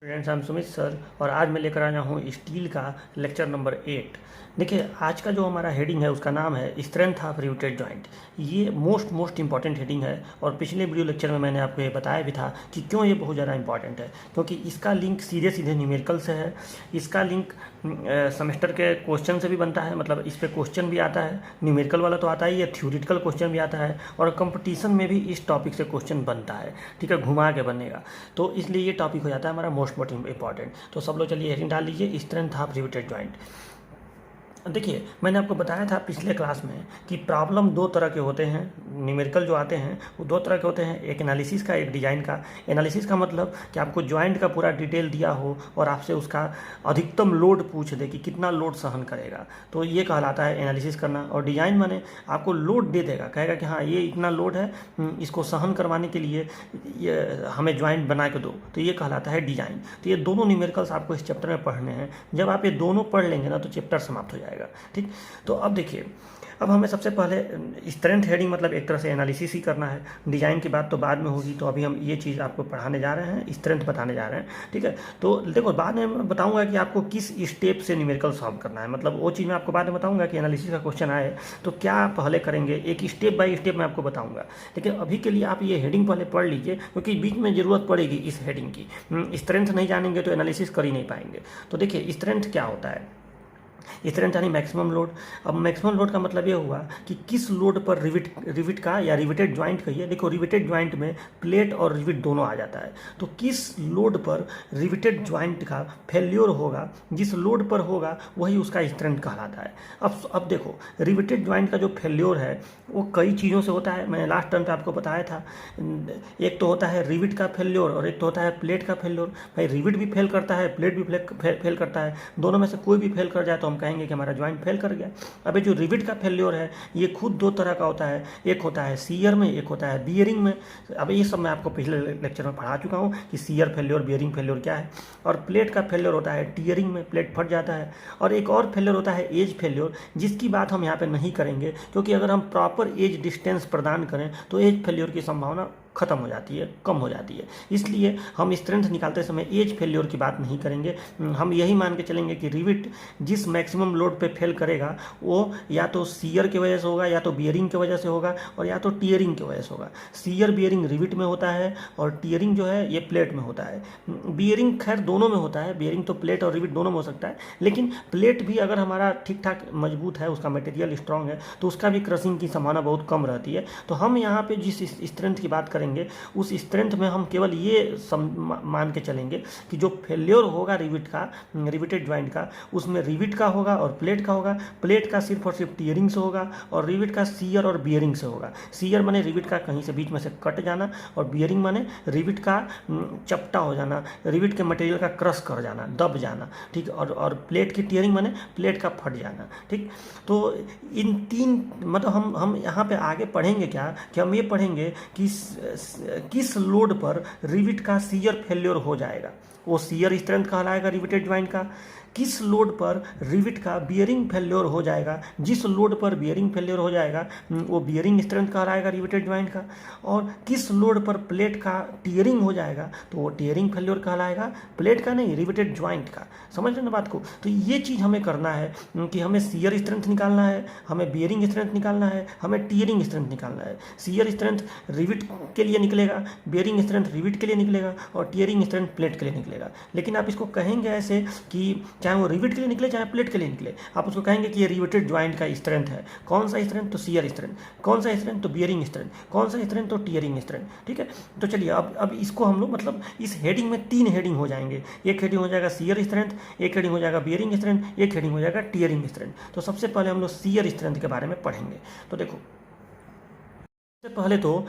Students, I am Sumit sir और आज मैं लेकर आया हूँ स्टील का लेक्चर नंबर 8। देखिए, आज का जो हमारा हेडिंग है उसका नाम है स्ट्रेंथ ऑफ रिवेटेड जॉइंट। ये मोस्ट इंपॉर्टेंट हेडिंग है और पिछले वीडियो लेक्चर में मैंने आपको ये बताया भी था कि क्यों ये बहुत ज़्यादा इंपॉर्टेंट है, क्योंकि इसका लिंक सीधे न्यूमेरिकल से है। इसका लिंक सेमेस्टर के क्वेश्चन से भी बनता है, मतलब इस पर क्वेश्चन भी आता है, न्यूमेरिकल वाला तो आता ही है, थ्योरेटिकल क्वेश्चन भी आता है और कंपटीशन में भी इस टॉपिक से क्वेश्चन बनता है। ठीक है, घुमा के बनेगा, तो इसलिए ये टॉपिक हो जाता है हमारा मोस्ट इंपॉर्टेंट। तो सब लोग चलिए हेडिंग डाल लीजिए, स्ट्रेंथ ऑफ रिवेटेड जॉइंट। देखिए, मैंने आपको बताया था पिछले क्लास में कि प्रॉब्लम दो तरह के होते हैं, न्यूमेरिकल जो आते हैं वो दो तरह के होते हैं, एक एनालिसिस का, एक डिज़ाइन का। एनालिसिस का मतलब कि आपको जॉइंट का पूरा डिटेल दिया हो और आपसे उसका अधिकतम लोड पूछ दे कि कितना लोड सहन करेगा, तो ये कहलाता है एनालिसिस करना। और डिज़ाइन माने आपको लोड दे देगा, कहेगा कि हाँ ये इतना लोड है, इसको सहन करवाने के लिए ये हमें जॉइंट बना के दो, तो ये कहलाता है डिज़ाइन। तो ये दोनों न्यूमेरिकल्स आपको इस चैप्टर में पढ़ने हैं। जब आप ये दोनों पढ़ लेंगे ना तो चैप्टर समाप्त हो जाएगा। ठीक, तो अब देखिए, अब हमें सबसे पहले स्ट्रेंथ हेडिंग मतलब एक तरह से एनालिसिस ही करना है। डिज़ाइन की बात तो बाद में होगी, तो अभी हम ये चीज़ आपको पढ़ाने जा रहे हैं, स्ट्रेंथ बताने जा रहे हैं। ठीक है, तो देखो बाद में मैं बताऊंगा कि आपको किस स्टेप से न्यूमेरिकल सॉल्व करना है, मतलब वो चीज़ मैं आपको बाद में बताऊंगा कि एनालिसिस का क्वेश्चन आए तो क्या आप पहले करेंगे, एक स्टेप बाय स्टेप मैं आपको बताऊंगा। लेकिन अभी के लिए आप ये हेडिंग पहले पढ़ लीजिए, क्योंकि बीच में ज़रूरत पड़ेगी इस हेडिंग की। स्ट्रेंथ नहीं जानेंगे तो एनालिसिस कर ही नहीं पाएंगे। तो देखिए, स्ट्रेंथ क्या होता है, स्ट्रेंथ यानी मैक्सिमम लोड। अब मैक्सिमम लोड का मतलब ये हुआ कि किस लोड पर रिविट का या रिवेटेड ज्वाइंट कहिए, देखो रिवेटेड ज्वाइंट में प्लेट और रिविट दोनों आ जाता है, तो किस लोड पर रिवेटेड ज्वाइंट का फेल्योर होगा, जिस लोड पर होगा वही उसका स्ट्रेंथ कहलाता है। अब देखो, रिवेटेड ज्वाइंट का जो फेल्योर है वो कई चीज़ों से होता है, मैंने लास्ट टाइम पे आपको बताया था। एक तो होता है रिविट का फेल्योर और एक तो होता है प्लेट का फेल्योर। भाई रिविट भी फेल करता है, प्लेट भी फेल करता है, दोनों में से कोई भी फेल कर जाए तो हम कहेंगे कि हमारा ज्वाइंट फेल कर गया। अब जो रिविट का फेल्योर है ये खुद दो तरह का होता है, एक होता है सीयर में, एक होता है बियरिंग में। अब ये सब मैं आपको पिछले लेक्चर में पढ़ा चुका हूँ कि सीयर फेल्योर, बियरिंग फेल्योर क्या है। और प्लेट का फेल्योर होता है टीयरिंग में, प्लेट फट जाता है। और एक और फेल्योर होता है एज फेल्योर, जिसकी बात हम यहाँ पे नहीं करेंगे, क्योंकि अगर हम प्रॉपर एज डिस्टेंस प्रदान करें तो एज फेल्योर की संभावना खत्म हो जाती है, कम हो जाती है। इसलिए हम स्ट्रेंथ निकालते समय एज फेल्योर की बात नहीं करेंगे। हम यही मान के चलेंगे कि रिविट जिस मैक्सिमम लोड पे फेल करेगा वो या तो सीयर की वजह से होगा, या तो बियरिंग की वजह से होगा, और या तो टीयरिंग की वजह से होगा। सीयर बियरिंग रिविट में होता है और टीयरिंग जो है ये प्लेट में होता है। बियरिंग खैर दोनों में होता है, बियरिंग तो प्लेट और रिविट दोनों में हो सकता है, लेकिन प्लेट भी अगर हमारा ठीक ठाक मजबूत है, उसका मटेरियल स्ट्रांग है, तो उसका भी क्रशिंग की संभावना बहुत कम रहती है। तो हम यहाँ पे जिस स्ट्रेंथ की बात करेंगे उस स्ट्रेंथ में हम केवल ये मान के चलेंगे कि जो फेल्योर होगा रिविट का, रिविटेड ज्वाइंट का, उसमें रिविट का होगा और प्लेट का होगा। प्लेट का सिर्फ और सिर्फ टीयरिंग से होगा और रिविट का सीयर और बियरिंग से होगा। सीयर माने रिविट का कहीं से बीच में से कट जाना और बियरिंग माने रिविट का चपटा हो जाना, रिविट के मटेरियल का क्रश कर जाना, दब जाना। ठीक, और प्लेट की टीयरिंग माने प्लेट का फट जाना। ठीक, तो इन तीन मतलब हम यहाँ पे आगे पढ़ेंगे क्या कि हम ये पढ़ेंगे कि किस लोड पर रिविट का सीयर फेल्योर हो जाएगा, वो सीयर स्ट्रेंथ कहलाएगा रिविटेड ज्वाइंट का। किस लोड पर रिविट का बियरिंग फेल्योर हो जाएगा, जिस लोड पर बियरिंग फेल्योर हो जाएगा वो बियरिंग स्ट्रेंथ कहलाएगा रिविटेड ज्वाइंट का। और किस लोड पर प्लेट का टीयरिंग हो जाएगा तो वो टीयरिंग फेल्योर कहलाएगा, प्लेट का नहीं, रिविटेड ज्वाइंट का। समझ रहे ना बात को? तो ये चीज़ हमें करना है कि हमें सीयर स्ट्रेंथ निकालना है, हमें बियरिंग स्ट्रेंथ निकालना है, हमें टीयरिंग स्ट्रेंथ निकालना है। सीयर स्ट्रेंथ रिविट के लिए निकलेगा, बियरिंग स्ट्रेंथ रिविट के लिए निकलेगा और टीयरिंग स्ट्रेंथ प्लेट के लिए निकलेगा। लेकिन आप इसको कहेंगे ऐसे कि चाहे वो रिविट के लिए निकले चाहे प्लेट के लिए निकले, आप उसको कहेंगे कि ये रिवेटेड ज्वाइंट का स्ट्रेंथ है। कौन सा स्ट्रेंथ? तो सीयर स्ट्रेंथ। कौन सा स्ट्रेंथ? तो बियरिंग स्ट्रेंथ। कौन सा स्ट्रेंथ? तो टीयरिंग स्ट्रेंथ। ठीक है, तो चलिए अब इसको हम लोग मतलब इस हेडिंग में तीन हेडिंग हो जाएंगे। एक हेडिंग हो जाएगा सीयर स्ट्रेंथ, एक हेडिंग हो जाएगा बियरिंग स्ट्रेंथ, एक हेडिंग हो जाएगा टीयरिंग स्ट्रेंथ। तो सबसे पहले हम लोग सीयर स्ट्रेंथ के बारे में पढ़ेंगे। तो देखो, सबसे पहले तो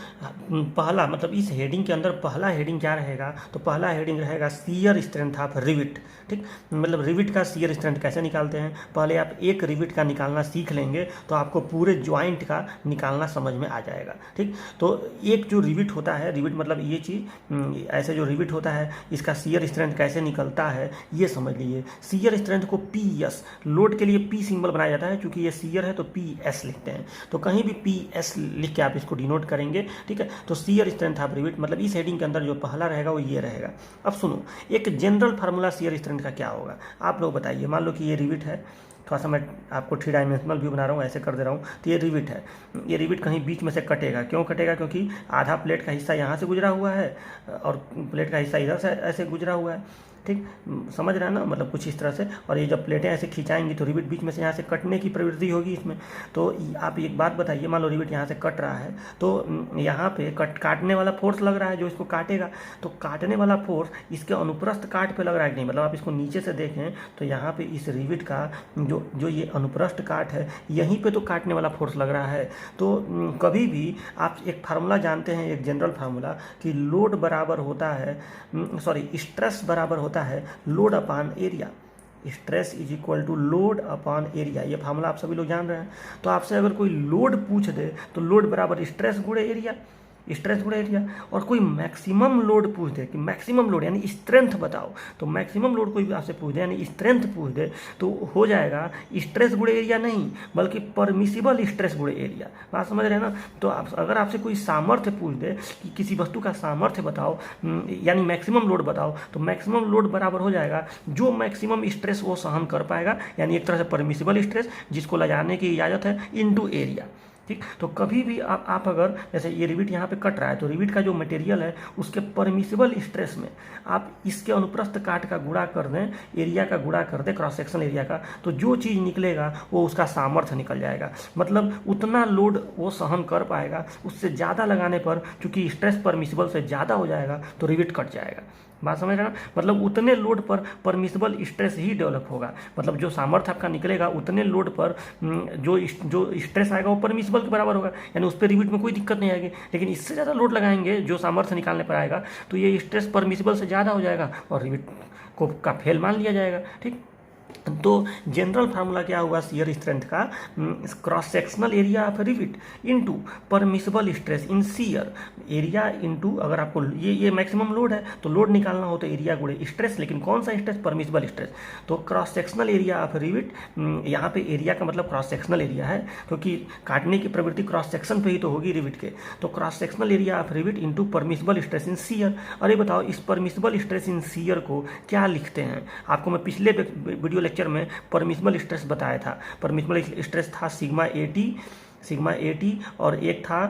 पहला मतलब इस हेडिंग के अंदर पहला हेडिंग क्या रहेगा, तो पहला हेडिंग रहेगा सीयर स्ट्रेंथ ऑफ रिविट। ठीक, मतलब रिविट का सीयर स्ट्रेंथ कैसे निकालते हैं, पहले आप एक रिविट का निकालना सीख लेंगे तो आपको पूरे ज्वाइंट का निकालना समझ में आ जाएगा। ठीक, तो एक जो रिविट होता है, रिविट मतलब ये चीज़, ऐसे जो रिविट होता है इसका सीयर स्ट्रेंथ कैसे निकलता है ये समझ लीजिए। सीयर स्ट्रेंथ को पी एस, लोड के लिए पी सिंबल बनाया जाता है, चूंकि ये सीयर है तो पी एस लिखते हैं। तो कहीं भी पी एस लिख के आप इसको डिनोट करेंगे, ठीक है। तो शियर स्ट्रेंथ ऑफ रिवेट मतलब इस हेडिंग के अंदर जो पहला रहेगा वो ये रहेगा। अब सुनो, एक जनरल फार्मूला शियर स्ट्रेंथ का क्या होगा आप लोग बताइए। मान लो कि ये रिवेट है, थोड़ा सा मैं आपको 3 डायमेंशनल व्यू बना रहा हूँ, ऐसे कर दे रहा हूँ। तो ये रिवेट है, ये रिवेट कहीं बीच में से कटेगा। क्यों कटेगा? क्योंकि आधा प्लेट का हिस्सा यहाँ से गुजरा हुआ है और प्लेट का हिस्सा इधर से ऐसे गुजरा हुआ है, ठीक। समझ रहे हैं ना, मतलब कुछ इस तरह से। और ये जब प्लेटें ऐसे खिंचाएंगी तो रिवेट बीच में से यहाँ से कटने की प्रवृत्ति होगी इसमें। तो आप एक बात बताइए, मान लो रिवेट यहाँ से कट रहा है तो यहाँ पे काटने वाला फोर्स लग रहा है जो इसको काटेगा। तो काटने वाला फोर्स इसके अनुप्रस्थ काट पे लग रहा है कि नहीं? मतलब आप इसको नीचे से देखें तो यहाँ पे इस रिवेट का जो ये अनुप्रस्थ काट है यहीं पे तो काटने वाला फोर्स लग रहा है। तो कभी भी आप एक फार्मूला जानते हैं, एक जनरल फार्मूला, कि लोड बराबर होता है, स्ट्रेस बराबर होता है load upon area. Stress is equal to load upon area, ये फार्मूला आप सभी लोग जान रहे हैं। तो आपसे अगर कोई लोड पूछ दे तो लोड बराबर स्ट्रेस गुणे एरिया, स्ट्रेस गुणे एरिया। और कोई मैक्सिमम लोड पूछ दे कि मैक्सिमम लोड यानी स्ट्रेंथ बताओ, तो मैक्सिमम लोड कोई भी आपसे पूछ दे यानी स्ट्रेंथ पूछ दे तो हो जाएगा स्ट्रेस गुणे एरिया नहीं बल्कि परमिसिबल स्ट्रेस गुणे एरिया। बात समझ रहे हैं ना? तो अगर आपसे कोई सामर्थ्य पूछ दे कि किसी वस्तु का सामर्थ्य बताओ यानी मैक्सिमम लोड बताओ, तो मैक्सिमम लोड बराबर हो जाएगा जो मैक्सिमम स्ट्रेस वो सहन कर पाएगा, यानी एक तरह से परमिसिबल स्ट्रेस जिसको लगाने की इजाज़त है, इनटू एरिया, ठीक। तो कभी भी आप अगर जैसे ये रिवेट यहाँ पे कट रहा है तो रिवेट का जो मटेरियल है उसके परमिसिबल स्ट्रेस में आप इसके अनुप्रस्थ काट का गुणा कर दें, एरिया का गुणा कर दें, क्रॉस सेक्शन एरिया का, तो जो चीज़ निकलेगा वो उसका सामर्थ्य निकल जाएगा। मतलब उतना लोड वो सहन कर पाएगा, उससे ज़्यादा लगाने पर चूंकि स्ट्रेस परमिसिबल से ज़्यादा हो जाएगा तो रिवेट कट जाएगा। बात समझ रहे हैं? मतलब उतने लोड पर परमिसिबल स्ट्रेस ही डेवलप होगा। मतलब जो सामर्थ्य आपका निकलेगा उतने लोड पर जो स्ट्रेस आएगा वो परमिसिबल के बराबर होगा, यानी उस पर रिवेट में कोई दिक्कत नहीं आएगी। लेकिन इससे ज़्यादा लोड लगाएंगे जो सामर्थ्य निकालने पर आएगा तो ये स्ट्रेस परमिसिबल से ज़्यादा हो जाएगा और रिवेट को का फेल मान लिया जाएगा, ठीक। तो जनरल फार्मूला क्या होगा शियर स्ट्रेंथ का? Cross sectional area of rivet into permissible stress in shear area into, अगर आपको ये मैक्सिमम लोड है तो लोड निकालना हो तो एरिया गुणे स्ट्रेस, लेकिन कौन सा स्ट्रेस? Permissible stress. तो cross sectional area of rivet, यहाँ पे एरिया का मतलब क्रॉस सेक्शनल एरिया है क्योंकि काटने की प्रवृत्ति क्रॉस सेक्शन पे ही तो होगी रिवेट के। तो cross sectional area of rivet into permissible stress in shear. अरे बताओ इस परमिसिबल स्ट्रेस इन शियर को क्या लिखते हैं? आपको मैं पिछले वीडियो लेक्चर में परमिसिबल स्ट्रेस बताया था। परमिसिबल स्ट्रेस था सिग्मा ए टी और एक था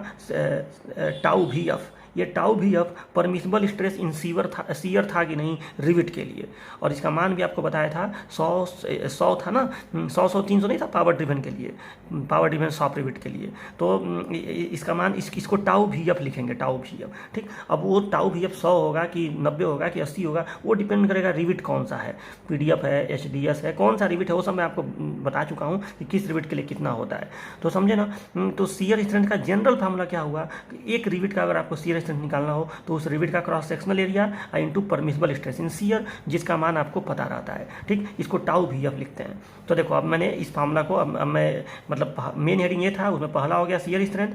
टाउ वी एफ। ये tau V F permissible stress इन शियर था कि नहीं रिवेट के लिए, और इसका मान भी आपको बताया था 100 था ना, 100 300 नहीं था पावर ड्रिवन के लिए, पावर ड्रिवन सॉफ्ट रिवेट के लिए। तो इसका मान इसको टाउ वी एफ लिखेंगे, टाउ वी एफ, ठीक। अब वो टाउ वी एफ 100 होगा कि 90 होगा कि 80 होगा वो डिपेंड करेगा रिवेट कौन सा है, PDF है, HDS है, कौन सा रिवेट है वो सब मैं आपको बता चुका हूँ कि किस रिवेट के लिए कितना होता है। तो समझे ना? तो शियर स्ट्रेंथ का जनरल फार्मूला क्या हुआ? एक रिवेट का अगर आपको शियर स्ट्रेंथ निकालना हो तो उस रिवेट का cross sectional area into permissible stress इन शियर, जिसका मान आपको पता रहता है, ठीक। इसको टाउ वी एफ लिखते हैं। तो देखो अब मैंने इस फार्मूला को अब मैं मतलब मेन हेडिंग ये था, उसमें पहला हो गया शियर स्ट्रेंथ,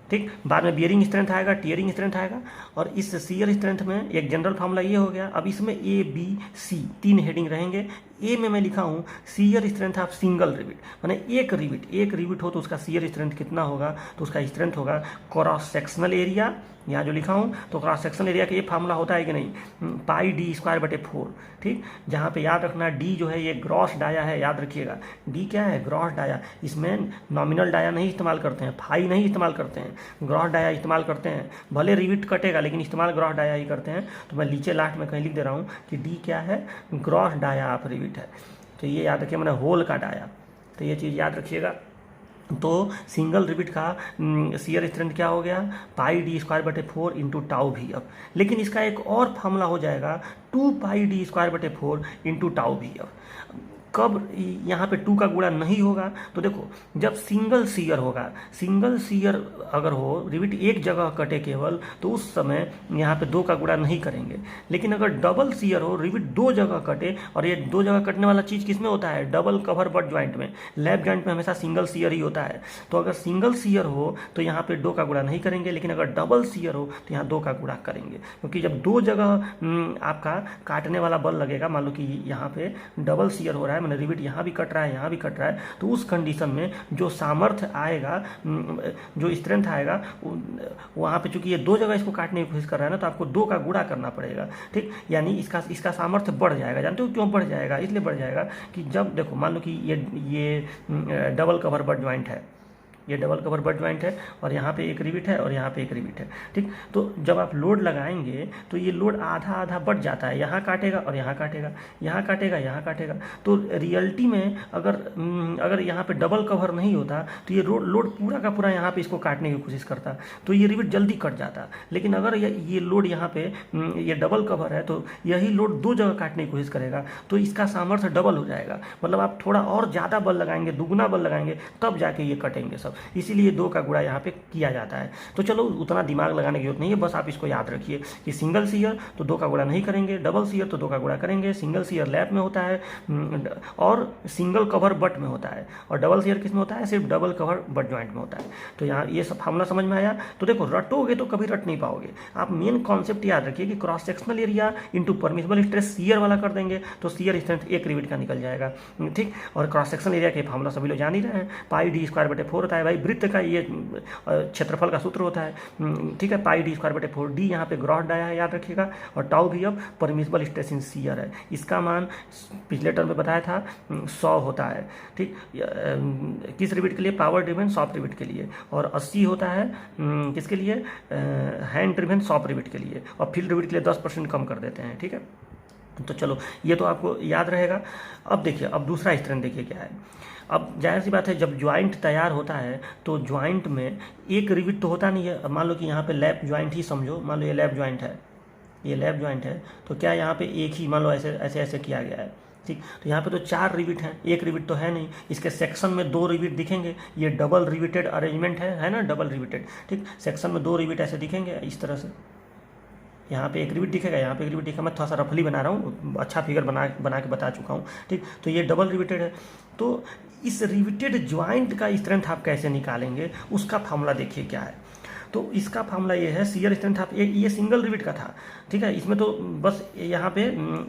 ठीक। बाद में बियरिंग स्ट्रेंथ आएगा, टियरिंग स्ट्रेंथ आएगा, और इस शियर स्ट्रेंथ में एक जनरल फार्मूला ये हो गया। अब इसमें A, B, C 3 हेडिंग रहेंगे। ए में मैं लिखा हूँ shear strength of single rivet, माने एक रिवेट हो तो उसका शियर स्ट्रेंथ कितना होगा? तो उसका स्ट्रेंथ होगा क्रॉस सेक्शनल एरिया, यहाँ जो लिखा हूँ तो क्रॉस सेक्शनल एरिया का ये फार्मूला होता है कि नहीं, पाई d²/4, ठीक। जहाँ पे याद रखना d जो है ये ग्रॉस डाया है, याद रखिएगा d क्या है? Gross dia. इसमें नॉमिनल डाया नहीं इस्तेमाल करते हैं, फाई नहीं इस्तेमाल करते हैं, ग्रॉस डाया इस्तेमाल करते हैं। भले रिवेट कटेगा लेकिन इस्तेमाल ग्रॉस डाया ही करते हैं। तो मैं नीचे लास्ट में कहीं लिख दे रहा हूँ कि d क्या है? ग्रॉस डाया ऑफ रिवेट है। तो ये याद रखिए, मैंने होल का डाया, तो ये चीज़ याद रखिएगा। तो सिंगल रिवेट का शियर स्ट्रेंथ क्या हो गया? पाई d²/4 into tau V F. लेकिन इसका एक और फार्मूला हो जाएगा 2 पाई d²/4 into tau V F. कब यहाँ पे 2 का गुणा नहीं होगा? तो देखो जब सिंगल शियर होगा, सिंगल शियर अगर हो, रिवेट एक जगह कटे केवल, तो उस समय यहाँ पे 2 का गुणा नहीं करेंगे। लेकिन अगर डबल शियर हो, रिवेट 2 जगह कटे, और ये 2 जगह कटने वाला चीज़ किस में होता है? डबल कवर बट ज्वाइंट में। लैप ज्वाइंट में हमेशा सिंगल शियर ही होता है। तो अगर सिंगल शियर हो तो यहाँ पे 2 का गुणा नहीं करेंगे, लेकिन अगर डबल शियर हो तो यहाँ 2 का गुणा करेंगे, क्योंकि जब 2 जगह आपका काटने वाला बल लगेगा, मान लो कि यहाँ पे डबल शियर हो रहा है, मैंने रिविट यहाँ भी कट रहा है, यहाँ भी कट रहा है, तो उस कंडीशन में जो सामर्थ्य आएगा, जो स्ट्रेंथ आएगा, वहाँ पे चूंकि ये दो जगह इसको काटने की कोशिश कर रहा है ना, तो आपको 2 का गुणा करना पड़ेगा, ठीक। यानी इसका सामर्थ्य बढ़ जाएगा। जानते हो क्यों बढ़ जाएगा? इसलिए बढ़ जाएगा कि जब देखो मान लो कि ये डबल कवर बट ज्वाइंट है, ये डबल कवर बट ज्वाइंट है और यहाँ पे एक रिविट है और यहाँ पे एक रिविट है, ठीक। तो जब आप लोड लगाएंगे तो ये लोड आधा आधा बढ़ जाता है, यहाँ काटेगा और यहाँ काटेगा, यहाँ काटेगा, यहाँ काटेगा। तो रियलिटी में अगर यहाँ पे डबल कवर नहीं होता तो ये लोड पूरा का पूरा यहाँ पे इसको काटने की कोशिश करता, तो ये रिविट जल्दी कट जाता। लेकिन अगर ये लोड यहाँ पे ये डबल कवर है तो यही लोड 2 जगह काटने की कोशिश करेगा, तो इसका सामर्थ्य डबल हो जाएगा। मतलब आप थोड़ा और ज़्यादा बल लगाएंगे, दुगुना बल लगाएंगे, तब जाके ये कटेंगे सब। इसीलिए 2 का गुणा यहाँ पे किया जाता है। तो चलो उतना दिमाग लगाने की जरूरत नहीं है, बस आप इसको याद रखिए कि सिंगल सीयर तो 2 का गुणा नहीं करेंगे, डबल सीयर तो 2 का गुणा करेंगे। सिंगल सीयर लैप में होता है और सिंगल कवर बट में होता है, और डबल सीयर किस में होता है? सिर्फ डबल कवर बट ज्वाइंट में होता है। तो यहाँ ये सब फार्मूला समझ में आया? तो देखो रटोगे तो कभी रट नहीं पाओगे। आप मेन कॉन्सेप्ट याद रखिए कि cross sectional area into permissible stress shear वाला कर देंगे तो सीयर स्ट्रेंथ एक रिविट का निकल जाएगा, ठीक। और क्रॉस सेक्शनल एरिया के फार्मूला सभी लोग जान ही रहे हैं, पाई डी स्क्वायर बटे 4 होता है भाई, वृत्त का ये क्षेत्रफल का सूत्र होता है, ठीक है। पाई डी स्क्वायर बटे 4, डी यहाँ पे ग्रॉस डाया है याद रखिएगा, और टाउ भी अब परमिसिबल स्ट्रेस इन सीयर है। इसका मान पिछले टर्म में बताया था 100 होता है, ठीक। किस रिविट के लिए? पावर ड्रिवन सॉफ्ट रिविट के लिए। और 80 होता है किसके लिए? हैंड ड्रिवन सॉफ्ट रिविट के लिए। और फील्ड रिविट के लिए 10% कम कर देते हैं, ठीक है। तो चलो ये तो आपको याद रहेगा। अब देखिए, अब दूसरा स्ट्रेंथ देखिए क्या है। अब जाहिर सी बात है, जब ज्वाइंट तैयार होता है तो ज्वाइंट में एक रिविट तो होता नहीं है। मान लो कि यहाँ पे लैप ज्वाइंट ही समझो, मान लो ये लैप ज्वाइंट है, ये लैप ज्वाइंट है, तो क्या यहाँ पे एक ही मान लो ऐसे ऐसे ऐसे किया गया है, ठीक। तो यहाँ पे तो 4 रिविट हैं, एक रिविट तो है नहीं। इसके सेक्शन में 2 रिविट दिखेंगे, ये डबल रिविटेड अरेंजमेंट है ना, डबल रिविटेड, ठीक। सेक्शन में 2 रिविट ऐसे दिखेंगे इस तरह से, यहाँ पे एक रिविट दिखेगा, यहाँ पे एक रिविट दिखेगा। मैं थोड़ा सा रफली बना रहा हूँ, अच्छा फिगर बना के बता चुका हूँ, ठीक। तो ये डबल रिविटेड है। तो इस रिविटेड ज्वाइंट का स्ट्रेंथ आप कैसे निकालेंगे, उसका फार्मूला देखिए क्या है। तो इसका फार्मूला ये है, सीयर स्ट्रेंथ आप ये सिंगल रिविट का था, ठीक है। इसमें तो बस यहाँ पे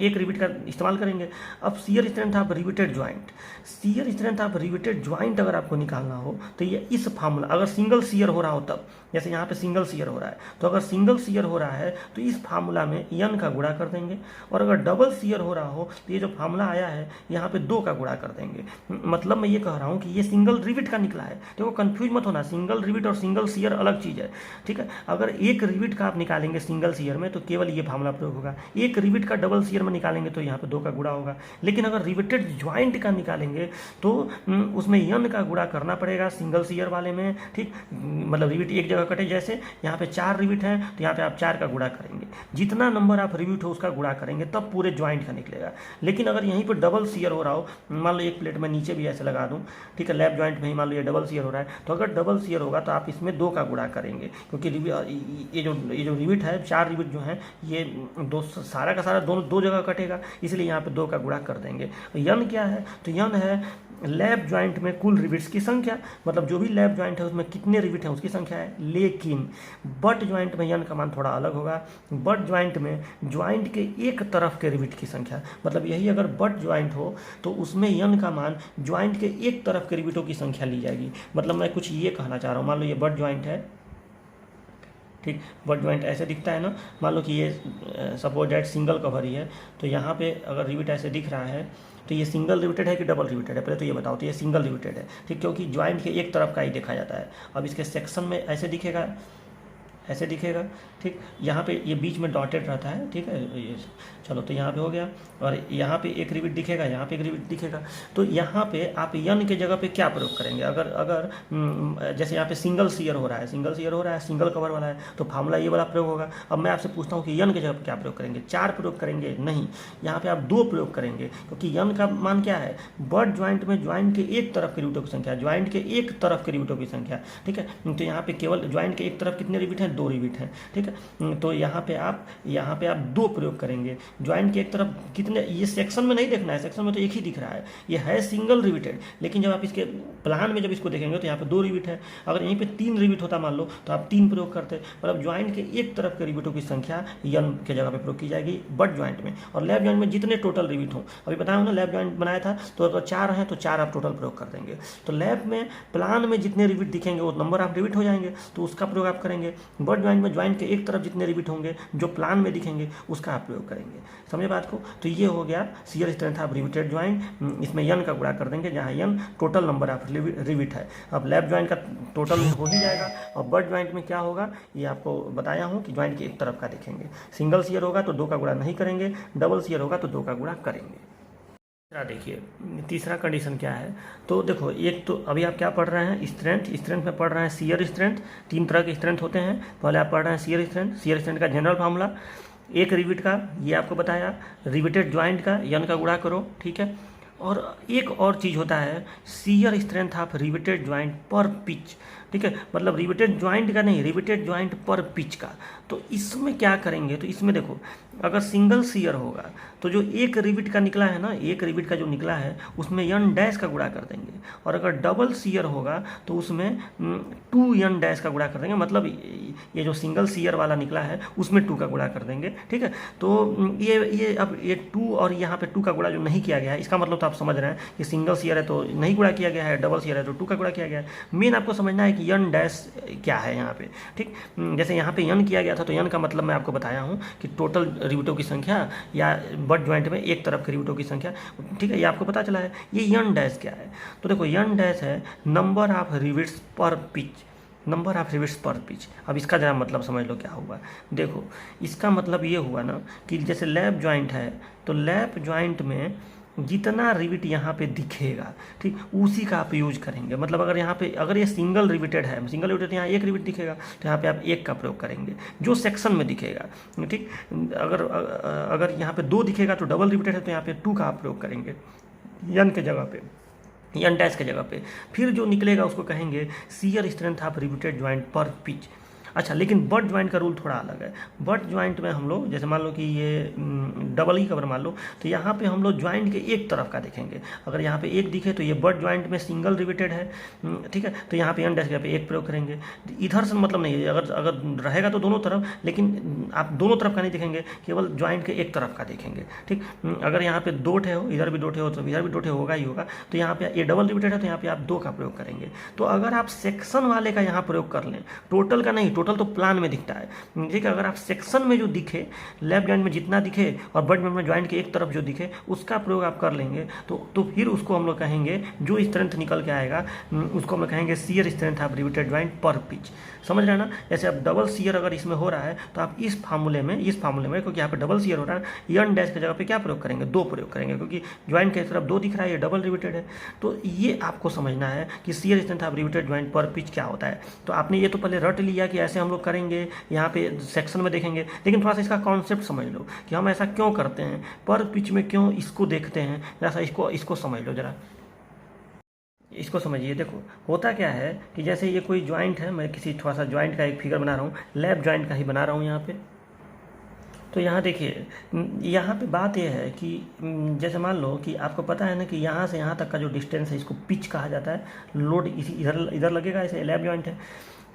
एक रिविट का इस्तेमाल करेंगे। अब सीयर स्ट्रेंथ आप रिविटेड ज्वाइंट, सीयर स्ट्रेंथ आप रिविटेड ज्वाइंट अगर आपको निकालना हो तो ये इस फार्मूला, अगर सिंगल सीयर हो रहा हो तब, जैसे यहाँ पे सिंगल सीयर हो रहा है, तो अगर सिंगल सीयर हो रहा है तो इस फार्मूला में n का गुणा कर देंगे। और अगर डबल सीयर हो रहा हो तो ये जो फार्मूला आया है यहाँ पे 2 का गुणा कर देंगे। मतलब मैं ये कह रहा हूँ कि ये सिंगल रिविट का निकला है। देखो कंफ्यूज मत होना, सिंगल रिविट और सिंगल सीयर अलग चीज़ है, ठीक है। अगर एक रिविट का आप निकालेंगे सिंगल सीयर में तो केवल ये फार्मूला प्रयोग होगा। एक रिविट का डबल सीयर में निकालेंगे तो यहाँ पे 2 का गुणा होगा। लेकिन अगर रिविटेड ज्वाइंट का निकालेंगे तो उसमें n का गुणा करना पड़ेगा सिंगल सीयर वाले में, ठीक। मतलब रिविट एक जगह कटे, जैसे यहाँ पे 4 रिविट हैं तो यहाँ पे आप 4 का गुणा करेंगे, जितना नंबर आप रिविट हो उसका गुणा करेंगे, तब पूरे ज्वाइंट का निकलेगा। लेकिन अगर यहीं पर डबल सीयर हो रहा हो, मान लो एक प्लेट में नीचे भी ऐसे लगा दूँ, ठीक है, लैप ज्वाइंट में ही मान लो ये डबल सीयर हो रहा है, तो अगर डबल सीयर होगा तो आप इसमें 2 का गुणा करेंगे, क्योंकि ये जो रिविट है, 4 रिविट जो है ये सारा का सारा दोनों 2 जगह कटेगा, इसलिए यहाँ पे 2 का गुणा कर देंगे। यन क्या है? तो यन है लैप ज्वाइंट में कुल रिविट्स की संख्या, मतलब जो भी लैप ज्वाइंट है उसमें कितने रिविट हैं उसकी संख्या है। लेकिन बट ज्वाइंट में यन का मान थोड़ा अलग होगा। बट ज्वाइंट में ज्वाइंट के एक तरफ के रिविट की संख्या, मतलब यही अगर बट ज्वाइंट हो तो उसमें यन का मान ज्वाइंट के एक तरफ के रिविटों की संख्या ली जाएगी। मतलब मैं कुछ ये कहना चाह रहा हूँ, मान लो ये बट ज्वाइंट है, ठीक। बट ज्वाइंट ऐसे दिखता है ना, मान लो कि ये सपोज दैट सिंगल कवर ही है, तो यहाँ पे अगर रिविट ऐसे दिख रहा है तो ये सिंगल रिविटेड है कि डबल रिविटेड है, पहले तो ये बताओ। तो ये सिंगल रिविटेड है, ठीक, क्योंकि ज्वाइंट के एक तरफ का ही देखा जाता है। अब इसके सेक्शन में ऐसे दिखेगा, ऐसे दिखेगा, ठीक। यहाँ पे ये बीच में डॉटेड रहता है, ठीक है, ये चलो तो यहाँ पे हो गया। और यहाँ पे एक रिविट दिखेगा, यहाँ पे एक रिविट दिखेगा। तो यहाँ पे आप यन के जगह पे क्या प्रयोग करेंगे? अगर जैसे यहाँ पे सिंगल सीयर हो रहा है, सिंगल कवर वाला है, तो फार्मूला ये वाला प्रयोग होगा। अब मैं आपसे पूछता हूँ कि यन के जगह पे क्या प्रयोग करेंगे? 4 प्रयोग करेंगे? नहीं, यहाँ पे आप 2 प्रयोग करेंगे, क्योंकि यन का मान क्या है? बट ज्वाइंट में ज्वाइंट के एक तरफ के रिविटों की संख्या, ज्वाइंट के एक तरफ के रिविटों की संख्या, ठीक है। तो यहाँ पे केवल ज्वाइंट के एक तरफ कितने रिविट हैं? 2 रिविट हैं, ठीक है। तो यहाँ पे आप 2 प्रयोग करेंगे। ज्वाइंट के एक तरफ कितने, ये सेक्शन में नहीं देखना है, सेक्शन में तो एक ही दिख रहा है, ये है सिंगल रिविटेड, लेकिन जब आप इसके प्लान में जब इसको देखेंगे तो यहाँ पे 2 रिविट है। अगर यहीं पे 3 रिविट होता मान लो तो आप 3 प्रयोग करते, मतलब ज्वाइंट के एक तरफ के रिविटों की संख्या यन के जगह पे प्रयोग की जाएगी बट ज्वाइंट में। और लैप ज्वाइंट में जितने टोटल रिविट हों, अभी बताया ना लैप ज्वाइंट बनाया था तो अगर 4 हैं तो 4 आप टोटल प्रयोग कर देंगे। तो लैप में प्लान में जितने रिविट दिखेंगे वो नंबर ऑफ रिविट हो जाएंगे, तो उसका प्रयोग आप करेंगे। बट ज्वाइंट में ज्वाइंट के एक तरफ जितने रिविट होंगे जो प्लान में दिखेंगे उसका आप प्रयोग करेंगे। समझे बात को? तो ये हो गया shear strength of riveted joint. इसमें यन का गुणा कर देंगे जहाँ यन टोटल नंबर ऑफ रिविट है। अब लैप ज्वाइंट का टोटल हो ही जाएगा। और बट ज्वाइंट में क्या होगा ये आपको बताया हूँ कि ज्वाइंट के एक तरफ का देखेंगे। सिंगल शियर होगा तो 2 का गुणा नहीं करेंगे, डबल शियर होगा तो 2 का गुणा करेंगे। देखिए तीसरा कंडीशन क्या है, तो देखो एक तो अभी आप क्या पढ़ रहे हैं, स्ट्रेंथ में पढ़ रहे हैं शियर स्ट्रेंथ। 3 तरह के स्ट्रेंथ होते हैं। पहले आप पढ़ रहे हैं शियर स्ट्रेंथ का जनरल फार्मूला, एक रिविट का ये आपको बताया, रिविटेड ज्वाइंट का यन का गुणा करो, ठीक है। और एक और चीज़ होता है shear strength of riveted joint पर पिच, ठीक है, मतलब रिविटेड ज्वाइंट का नहीं, रिविटेड ज्वाइंट पर पिच का। तो इसमें क्या करेंगे, तो इसमें देखो अगर सिंगल शियर होगा तो जो एक रिविट का निकला है ना, एक रिविट का जो निकला है उसमें यन डैश का गुणा कर देंगे। और अगर डबल शियर होगा तो उसमें 2 यन डैश का गुणा कर देंगे, मतलब ये जो सिंगल शियर वाला निकला है उसमें 2 का गुणा कर देंगे, ठीक है। तो ये अब ये 2 और यहाँ पे 2 का गुणा जो नहीं किया गया है, इसका मतलब तो आप समझ रहे हैं कि सिंगल शियर है तो नहीं गुणा किया गया है, डबल शियर है तो 2 का गुणा किया गया है। मेन आपको समझना है कि यन डैश क्या है यहाँ पे, ठीक। जैसे यहाँ पे यन किया गया था तो यन का मतलब मैं आपको बताया हूँ कि टोटल रिविटों की संख्या या बट ज्वाइंट में एक तरफ के रिविटों की संख्या, ठीक है, ये आपको पता चला है। ये यन डैश क्या है, तो देखो यन डैश है नंबर ऑफ रिविट्स पर पिच, नंबर ऑफ रिविट्स पर पिच। अब इसका जरा मतलब समझ लो क्या हुआ। देखो इसका मतलब ये हुआ ना कि जैसे लैप ज्वाइंट है तो लैप ज्वाइंट में जितना रिविट यहाँ पे दिखेगा, ठीक, उसी का आप यूज करेंगे। मतलब अगर यहाँ पे अगर ये सिंगल रिविटेड है, सिंगल रिविटेड यहाँ एक रिविट दिखेगा तो यहाँ पे आप 1 का प्रयोग करेंगे जो सेक्शन में दिखेगा, ठीक। अगर यहाँ पे 2 दिखेगा तो डबल रिविटेड है तो यहाँ पे 2 का आप प्रयोग करेंगे यन के जगह पे, यन डैश के जगह पे। फिर जो निकलेगा उसको कहेंगे shear strength of riveted joint पर पिच। अच्छा, लेकिन बट ज्वाइंट का रूल थोड़ा अलग है। बट ज्वाइंट में हम लोग जैसे मान लो कि ये डबल ही कवर मान लो, तो यहाँ पे हम लोग ज्वाइंट के एक तरफ का देखेंगे। अगर यहाँ पे 1 दिखे तो ये बट ज्वाइंट में सिंगल रिविटेड है, ठीक है, तो यहाँ पे एन डैश पे 1 प्रयोग करेंगे। इधर से मतलब नहीं है, अगर रहेगा तो दोनों तरफ, लेकिन आप दोनों तरफ का नहीं देखेंगे, केवल ज्वाइंट के एक तरफ का देखेंगे, ठीक। अगर यहाँ पे 2 ठे हो, इधर भी 2 ठे हो तो इधर भी 2 ठे होगा ही होगा, तो यहाँ पे ये डबल रिविटेड है तो यहाँ पे आप 2 का प्रयोग करेंगे। तो अगर आप सेक्शन वाले का यहाँ प्रयोग कर लें, टोटल का नहीं, टोटल तो प्लान में दिखता है, ठीक है। अगर आप सेक्शन में जो दिखे, लेफ्ट ज्वाइंट में जितना दिखे और बट में ज्वाइंट के एक तरफ जो दिखे उसका प्रयोग आप कर लेंगे तो फिर उसको हम लोग कहेंगे, जो स्ट्रेंथ निकल के आएगा उसको हम लोग कहेंगे shear strength of riveted joint पर पिच। समझ रहे हैं ना? जैसे अब डबल शियर अगर इसमें हो रहा है तो आप इस फार्मूले में क्योंकि यहाँ पे डबल शियर हो रहा है, यन डैश की जगह पे क्या प्रयोग करेंगे, 2 प्रयोग करेंगे, क्योंकि ज्वाइंट की तरफ 2 दिख रहा है, ये डबल रिविटेड है। तो ये आपको समझना है कि shear strength of riveted joint पर पिच क्या होता है। तो आपने ये तो पहले रट लिया कि ऐसे हम लोग करेंगे, यहाँ पे सेक्शन में देखेंगे, लेकिन थोड़ा सा इसका कॉन्सेप्ट समझ लो कि हम ऐसा क्यों करते हैं, पर पिच में क्यों इसको देखते हैं, जैसा इसको समझ लो जरा, इसको समझिए। देखो होता क्या है कि जैसे ये कोई ज्वाइंट है, मैं किसी थोड़ा सा ज्वाइंट का एक फिगर बना रहा हूँ, लैप ज्वाइंट का ही बना रहा हूँ यहाँ पे। तो यहाँ देखिए, यहाँ पे बात यह है कि जैसे मान लो कि आपको पता है ना कि यहाँ से यहाँ तक का जो डिस्टेंस है इसको पिच कहा जाता है। लोड इसी इधर लगेगा, ऐसे लैप ज्वाइंट है,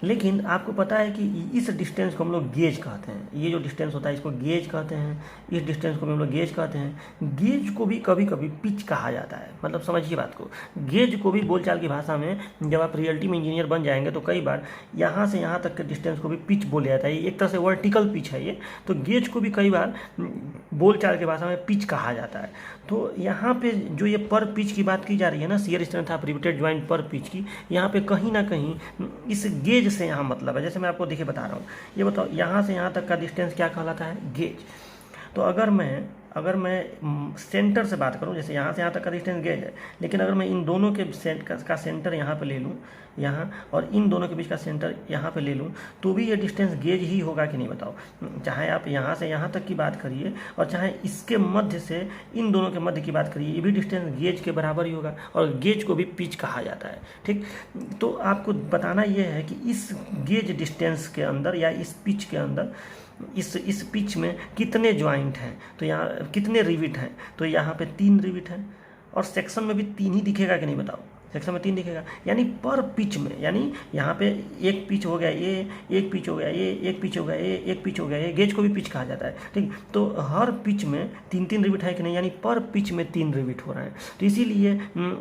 लेकिन आपको पता है कि इस डिस्टेंस को हम लोग गेज कहते हैं। ये जो डिस्टेंस होता है इसको गेज कहते हैं, इस डिस्टेंस को हम लोग गेज कहते हैं। गेज को भी कभी कभी पिच कहा जाता है, मतलब समझिए बात को। गेज को भी बोलचाल की भाषा में जब आप रियलिटी में इंजीनियर बन जाएंगे तो कई बार यहाँ से यहाँ तक के डिस्टेंस को भी पिच बोला जाता है। एक तरह से वर्टिकल पिच है ये, तो गेज को भी कई बार बोलचाल की भाषा में पिच कहा जाता है। तो यहाँ पे जो ये पर पिच की बात की जा रही है ना, shear strength of riveted joint पर पिच की, यहाँ पे कहीं ना कहीं इस गेज से यहाँ मतलब है। जैसे मैं आपको देखिए बता रहा हूँ, ये बताओ यहाँ से यहाँ तक का डिस्टेंस क्या कहलाता है, गेज। तो अगर मैं अगर मैं सेंटर से बात करूं, जैसे यहाँ से यहाँ तक का डिस्टेंस गेज है, लेकिन अगर मैं इन दोनों के का सेंटर यहाँ पे ले लूँ, यहाँ, और इन दोनों के बीच का सेंटर यहाँ पे ले लूँ, तो भी ये डिस्टेंस गेज ही होगा कि नहीं बताओ। चाहे आप यहाँ से यहाँ तक की बात करिए और चाहे इसके मध्य से इन दोनों के मध्य की बात करिए, ये भी डिस्टेंस गेज के बराबर ही होगा, और गेज को भी पिच कहा जाता है। ठीक, तो आपको बताना ये है कि इस गेज डिस्टेंस के अंदर या इस पिच के अंदर, इस पिच में कितने ज्वाइंट हैं, तो यहाँ कितने रिविट हैं, तो यहाँ पे 3 रिविट हैं, और सेक्शन में भी 3 ही दिखेगा कि नहीं बताओ, सेक्शन में 3 दिखेगा, यानी पर पिच में, यानी यहाँ पे एक पिच हो गया ये, एक पिच हो गया ये, एक पिच हो गया ये, एक पिच हो गया ये, गेज को भी पिच कहा जाता है। ठीक, तो हर पिच में 3-3 रिविट है कि नहीं, यानी पर पिच में 3 रिविट हो रहे हैं, तो इसीलिए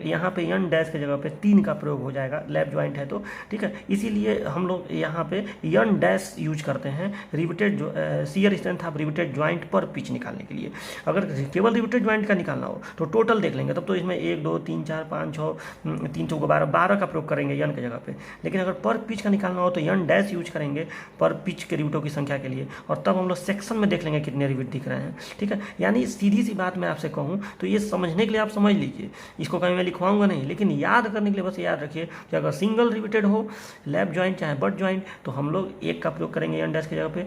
यहाँ पे यन डैश के जगह पे 3 का प्रयोग हो जाएगा, लैप ज्वाइंट है तो। ठीक है, इसीलिए हम लोग यहाँ पे यन डैश यूज करते हैं riveted shear strength of riveted joint पर पिच निकालने के लिए। अगर केवल रिविटेड ज्वाइंट का निकालना हो तो टोटल देख लेंगे, तब तो इसमें 1 2 3 4 5 6 3 चौको 12 का प्रयोग करेंगे यन के जगह पे। लेकिन अगर पर पिच का निकालना हो तो यन डैश यूज करेंगे पर पिच के रिविटों की संख्या के लिए, और तब हम लोग सेक्शन में देख लेंगे कितने रिविट दिख रहे हैं। ठीक है, यानी सीधी सी बात मैं आपसे कहूँ तो ये समझने के लिए आप समझ लीजिए, इसको कहीं मैं लिखवाऊंगा नहीं, लेकिन याद करने के लिए बस याद रखिए कि अगर सिंगल रिविटेड हो लैप ज्वाइंट चाहे बट ज्वाइंट, तो हम लोग 1 का प्रयोग करेंगे यन डैश की जगह पे,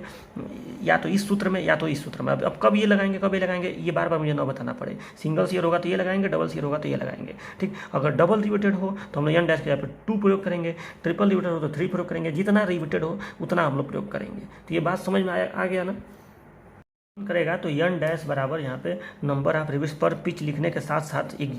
या तो इस सूत्र में या तो इस सूत्र में। अब कब ये लगाएंगे, कब ये लगाएंगे, ये बार बार मुझे ना बताना पड़े। सिंगल शियर होगा तो ये लगाएंगे, डबल शियर होगा तो ये लगाएंगे। ठीक, अगर डबल रिविटेड हो तो हम लोग यन डैश के जगह पे 2 प्रयोग करेंगे, ट्रिपल रिविटेड हो तो 3 प्रयोग करेंगे, जितना रिविटेड हो उतना हम लोग प्रयोग करेंगे। तो ये बात समझ में आ गया ना। करेगा तो यन डैश बराबर यहाँ पे नंबर ऑफ रिविट्स पर पिच लिखने के साथ साथ एक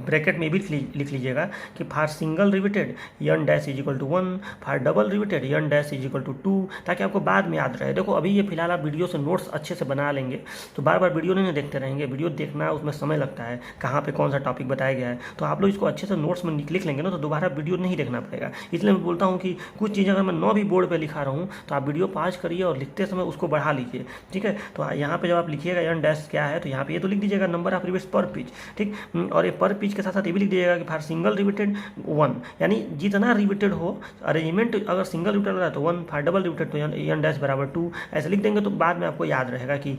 ब्रैकेट में भी लिख लीजिएगा कि for single riveted n dash is equal to 1, for double riveted n dash is equal to 2, ताकि आपको बाद में याद रहे। देखो अभी ये फिलहाल आप वीडियो से नोट्स अच्छे से बना लेंगे तो बार बार वीडियो नहीं देखते रहेंगे, वीडियो देखना उसमें समय लगता है, कहाँ पर कौन सा टॉपिक बताया गया है, तो आप लोग इसको अच्छे से नोट्स में लिख लेंगे ना तो दोबारा वीडियो नहीं देखना पड़ेगा। इसलिए मैं बोलता हूँ कि कुछ चीज़ें अगर मैं 9 भी बोर्ड पर लिखा रहा हूँ तो आप वीडियो पॉज करिए और लिखते समय उसको बढ़ा लीजिए। ठीक है, तो यहाँ पे जब आप लिखिएगा यन डैश क्या है तो यहाँ पे ये तो लिख दीजिएगा नंबर ऑफ रिविट्स पर पिच। ठीक, और ये पर पिच के साथ साथ ये भी लिख दीजिएगा कि फॉर सिंगल रिविटेड 1, यानी जितना रिविटेड हो अरेंजमेंट, अगर सिंगल रिविटेड हो रहा है तो 1, फॉर डबल रिविटेड तो यन डैश बराबर 2, ऐसे लिख देंगे तो बाद में आपको याद रहेगा कि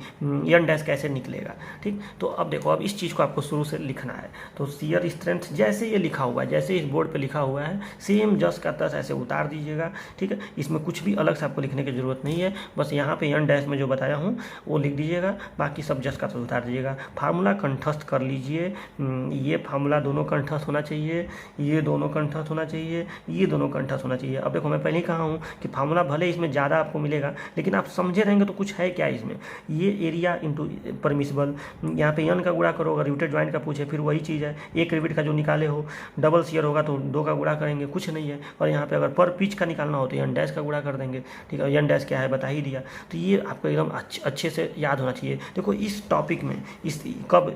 यन डैश कैसे निकलेगा। ठीक, तो अब देखो अब इस चीज़ को आपको शुरू से लिखना है, तो शियर स्ट्रेंथ जैसे ये लिखा हुआ है, जैसे इस बोर्ड पर लिखा हुआ है सेम जस का तस ऐसे उतार दीजिएगा। ठीक है, इसमें कुछ भी अलग से आपको लिखने की जरूरत नहीं है, बस यहाँ पे यन डैश में जो बताया हूँ वो लिख दीजिएगा, बाकी सब जस्ट का तो उतार दीजिएगा। फार्मूला कंठस्थ कर लीजिए, ये फार्मूला दोनों कंठस्थ होना चाहिए, ये दोनों कंठस्थ होना चाहिए, ये दोनों कंठस्थ होना चाहिए। अब देखो मैं पहले ही कहा हूँ कि फार्मूला भले इसमें ज़्यादा आपको मिलेगा लेकिन आप समझे रहेंगे तो कुछ है क्या इसमें, ये एरिया इंटू परमिसिबल, यहाँ पे यन का गुणा करो, अगर रिविटेड ज्वाइंट का पूछे फिर वही चीज़ है, एक रिविट का जो निकाले हो, डबल शियर होगा तो 2 का गुणा करेंगे, कुछ नहीं है। और यहाँ पे अगर पर पिच का निकालना हो तो यन डैश का गुणा कर देंगे। ठीक है, यन डैश क्या है बता ही दिया, तो ये आपको एकदम अच्छे से याद होना चाहिए। देखो इस टॉपिक में इस कब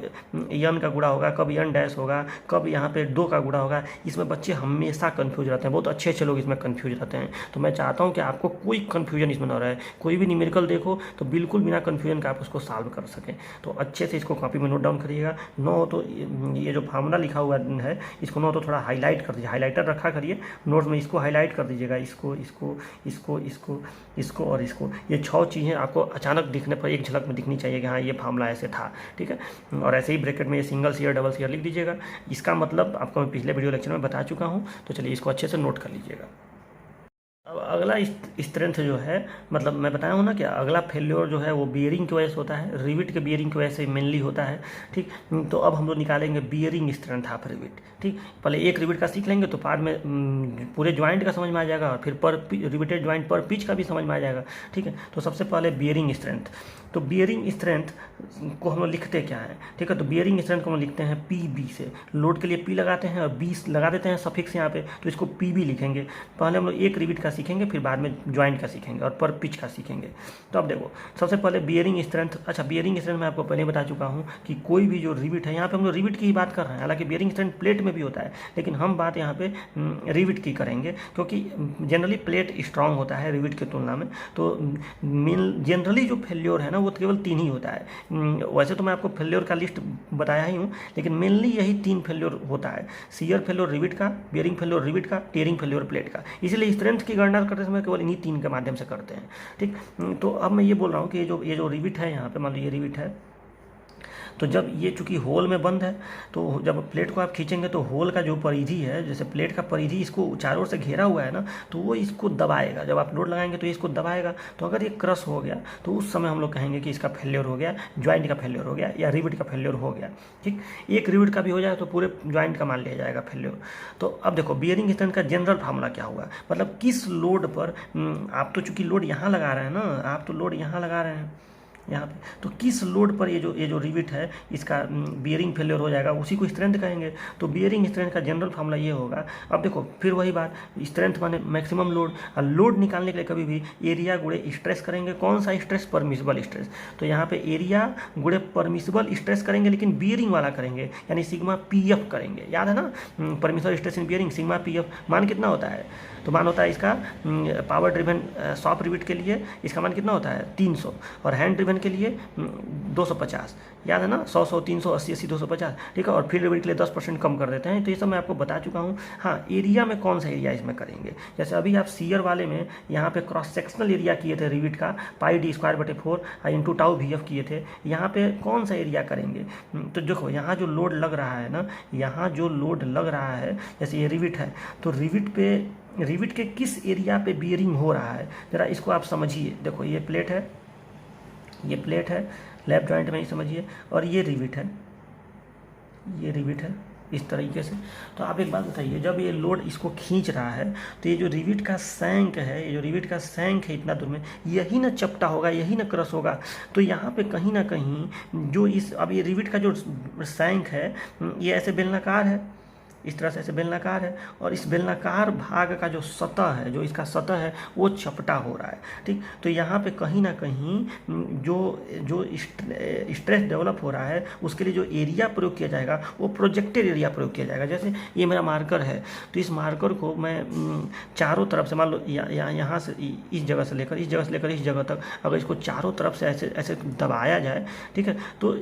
यन का गुणा होगा, कब यन डैश होगा, कब यहाँ पे 2 का गुणा होगा, इसमें बच्चे हमेशा कंफ्यूज रहते हैं, बहुत अच्छे लोग इसमें कंफ्यूज रहते हैं। तो मैं चाहता हूँ कि आपको कोई कंफ्यूजन इसमें ना रहे, कोई भी न्यूमेरिकल देखो तो बिल्कुल बिना कंफ्यूजन का आप उसको सॉल्व कर सकें। तो अच्छे से इसको कॉपी में नोट डाउन करिएगा। न हो तो ये जो फार्मूला लिखा हुआ है इसको न हो तो थोड़ा हाईलाइट कर दीजिए, हाईलाइटर रखा करिए नोट्स में, इसको हाईलाइट कर दीजिएगा, इसको इसको इसको इसको इसको और इसको, ये 6 चीज़ें आपको अचानक दिखने पर एक झलक में दिखनी चाहिए कि हाँ ये फार्मूला ऐसे था। ठीक है, और ऐसे ही ब्रैकेट में ये सिंगल शियर डबल शियर लिख दीजिएगा। इसका मतलब आपको मैं पिछले वीडियो लेक्चर में बता चुका हूँ, तो चलिए इसको अच्छे से नोट कर लीजिएगा। अब अगला स्ट्रेंथ जो है, मतलब मैं बताया हूँ ना कि अगला फेल्योर जो है वो बियरिंग की वजह से होता है, रिविट के बियरिंग की वजह से मेनली होता है। ठीक, तो अब हम लोग निकालेंगे बियरिंग स्ट्रेंथ ऑफ रिविट। ठीक, पहले एक रिविट का सीख लेंगे तो बाद में पूरे ज्वाइंट का समझ में आ जाएगा, और फिर पर रिविटेड ज्वाइंट पर पिच का भी समझ में आ जाएगा। ठीक है, तो सबसे पहले बियरिंग स्ट्रेंथ, तो बियरिंग स्ट्रेंथ को हम लोग लिखते क्या है। ठीक है, तो बियरिंग स्ट्रेंथ को हम लिखते हैं PB से, लोड के लिए P लगाते हैं और B लगा देते हैं सफिक्स यहाँ पे, तो इसको PB लिखेंगे। पहले हम लोग एक रिविट का सीखेंगे, फिर बाद में ज्वाइंट का सीखेंगे और पर पिच का सीखेंगे। तो अब देखो सबसे पहले बियरिंग स्ट्रेंथ, अच्छा बियरिंग स्ट्रेंथ मैं आपको पहले बता चुका हूँ कि कोई भी जो रिविट है, यहाँ पे हम लोग रिविट की ही बात कर रहे हैं, हालांकि बियरिंग स्ट्रेंथ प्लेट में भी होता है, लेकिन हम बात यहाँ पे रिविट की करेंगे क्योंकि जनरली प्लेट स्ट्रांग होता है रिविट की तुलना में। तो जनरली जो फेल्योर है ना वो केवल 3 ही होता है। वैसे तो मैं आपको फेल्योर का लिस्ट बताया ही हूँ, लेकिन मेनली यही 3 फेल्योर होता है, शियर फेल्योर रिविट का, बियरिंग फेल्योर रिविट का, टेयरिंग फेल्योर प्लेट का। इसलिए स्ट्रेंथ की गणना करते समय केवल इन्हीं 3 के माध्यम से करते हैं। ठीक, तो अब मैं ये बोल रहा हूँ कि ये जो रिविट है यहाँ पे, मान लो ये रिविट है, तो जब ये चूँकि होल में बंद है, तो जब प्लेट को आप खींचेंगे तो होल का जो परिधि है, जैसे प्लेट का परिधि इसको चारों ओर से घेरा हुआ है ना, तो वो इसको दबाएगा। जब आप लोड लगाएंगे तो ये इसको दबाएगा। तो अगर ये क्रश हो गया तो उस समय हम लोग कहेंगे कि इसका फेल्योर हो गया, ज्वाइंट का फेल्योर हो गया या रिविट का फेल्योर हो गया। ठीक, एक रिविट का भी हो जाए तो पूरे ज्वाइंट का मान लिया जाएगा फेल्योर। तो अब देखो बियरिंग स्ट्रेंथ का जनरल फार्मूला क्या हुआ, मतलब किस लोड पर आप तो चूंकि लोड यहाँ लगा रहे हैं ना, आप तो लोड यहाँ लगा रहे हैं यहाँ पे, तो किस लोड पर ये जो रिविट है इसका बियरिंग फेलियर हो जाएगा, उसी को स्ट्रेंथ कहेंगे। तो बियरिंग स्ट्रेंथ का जनरल फार्मूला ये होगा। अब देखो फिर वही बात, स्ट्रेंथ माने मैक्सिमम लोड, और लोड निकालने के लिए कभी भी एरिया गुणे स्ट्रेस करेंगे। कौन सा स्ट्रेस? Permissible stress. तो यहाँ पे एरिया गुणे परमिसिबल स्ट्रेस करेंगे, लेकिन बियरिंग वाला करेंगे, यानी सिग्मा पीएफ करेंगे। याद है ना, permissible stress in bearing sigma PF. मान कितना होता है? तो मान होता है इसका पावर ड्रिवन सॉफ्ट रिविट के लिए इसका मान कितना होता है? 300, और हैंड ड्रिवन के लिए 250। याद है ना, 100 100 300 80 80 250। ठीक है, और फील्ड रिविट के लिए 10% कम कर देते हैं। तो ये सब मैं आपको बता चुका हूँ। हाँ, एरिया में कौन सा एरिया इसमें करेंगे, जैसे अभी आप सीयर वाले में यहाँ पे क्रॉस सेक्शनल एरिया किए थे रिविट का πd²/4 इंटू टाउ VF किए थे। यहाँ पे कौन सा एरिया करेंगे? तो देखो यहाँ जो लोड लग रहा है ना, यहाँ जो लोड लग रहा है, जैसे ये रिविट है, तो रिविट के किस एरिया पे बियरिंग हो रहा है, ज़रा इसको आप समझिए। देखो ये प्लेट है, ये प्लेट है लैप जॉइंट में ही समझिए, और ये रिविट है, ये रिविट है इस तरीके से। तो आप एक बात बताइए, जब ये लोड इसको खींच रहा है तो ये जो रिविट का सैंक है, ये जो रिविट का सैंक है इतना दूर में, यही ना चपटा होगा, यही ना क्रश होगा। तो यहाँ पे कहीं ना कहीं जो अब ये रिविट का जो सैंक है, ये ऐसे बेलनाकार है, इस तरह से ऐसे बेलनाकार है, और इस बेलनाकार भाग का जो सतह है, जो इसका सतह है, वो चपटा हो रहा है। ठीक, तो यहाँ पे कहीं ना कहीं जो स्ट्रेस डेवलप हो रहा है, उसके लिए जो एरिया प्रयोग किया जाएगा वो प्रोजेक्टेड एरिया प्रयोग किया जाएगा। जैसे ये मेरा मार्कर है, तो इस मार्कर को मैं चारों तरफ से, मान लो यहाँ से इस जगह से लेकर इस जगह तक अगर इसको चारों तरफ से ऐसे ऐसे दबाया जाए, ठीक है, तो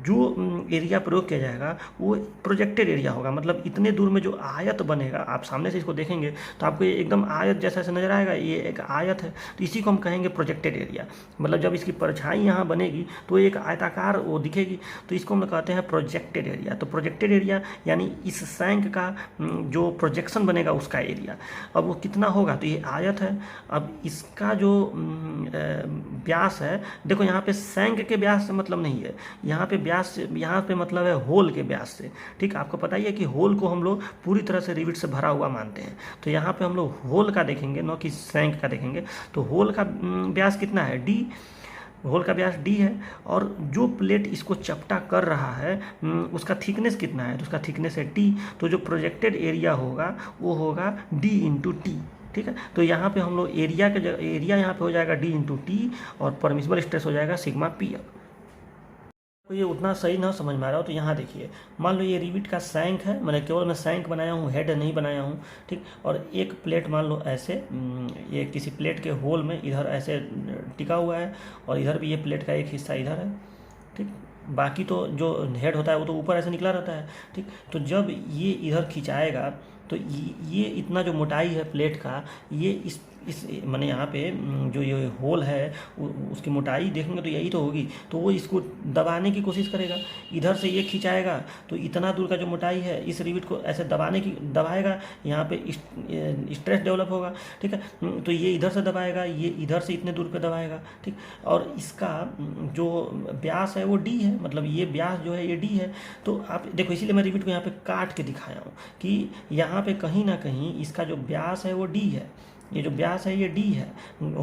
जो एरिया प्रयोग किया जाएगा वो प्रोजेक्टेड एरिया होगा। मतलब इतने दूर में जो आयत बनेगा, आप सामने से इसको देखेंगे तो आपको ये एकदम आयत जैसा ऐसे नजर आएगा, ये एक आयत है। तो इसी को हम कहेंगे प्रोजेक्टेड एरिया। मतलब जब इसकी परछाई यहाँ बनेगी तो एक आयताकार वो दिखेगी, तो इसको हम कहते हैं प्रोजेक्टेड एरिया। तो प्रोजेक्टेड एरिया यानी इस सैंक का जो प्रोजेक्शन बनेगा उसका एरिया। अब वो कितना होगा? तो ये आयत है। अब इसका जो व्यास है, देखो यहाँ पे सैंक के व्यास से मतलब नहीं है, यहाँ पे व्यास से, यहाँ पे मतलब है होल के व्यास से। ठीक, आपको पता ही है कि होल को हम लोग पूरी तरह से रिविट से भरा हुआ मानते हैं। तो यहाँ पे हम लोग होल का देखेंगे, न कि सैंक का देखेंगे। तो होल का व्यास कितना है? D। होल का व्यास D है, और जो प्लेट इसको चपटा कर रहा है उसका थिकनेस कितना है? तो उसका थिकनेस है T। तो जो प्रोजेक्टेड एरिया होगा वो होगा D × T। ठीक है, तो यहाँ पे हम लोग एरिया के जगह एरिया यहाँ पे हो जाएगा D × T, और परमिसिबल स्ट्रेस हो जाएगा सिग्मा PF। तो ये उतना सही ना समझ में आ रहा हो तो यहाँ देखिए, मान लो ये रिविट का सैंक है, मैंने केवल मैं सैंक बनाया हूँ, हेड नहीं बनाया हूँ। ठीक, और एक प्लेट मान लो ऐसे, ये किसी प्लेट के होल में इधर ऐसे टिका हुआ है, और इधर भी ये प्लेट का एक हिस्सा इधर है। ठीक, बाकी तो जो हेड होता है वो तो ऊपर ऐसे निकला रहता है। ठीक, तो जब ये इधर खिंचाएगा तो ये इतना जो मोटाई है प्लेट का, ये इस माने यहाँ पे जो ये होल है उसकी मोटाई देखेंगे तो यही तो होगी। तो वो इसको दबाने की कोशिश करेगा, इधर से ये खिंचाएगा तो इतना दूर का जो मोटाई है इस रिविट को ऐसे दबाएगा, यहाँ पे स्ट्रेस डेवलप होगा। ठीक है, तो ये इधर से दबाएगा, ये इधर से इतने दूर पे दबाएगा। ठीक, और इसका जो व्यास है वो D है, मतलब ये व्यास जो है ये D है। तो आप देखो, इसीलिए मैं रिविट को यहाँ पे काट के दिखाया हूँ कि यहाँ पे कहीं ना कहीं इसका जो व्यास है वो D है, ये जो व्यास है ये D है,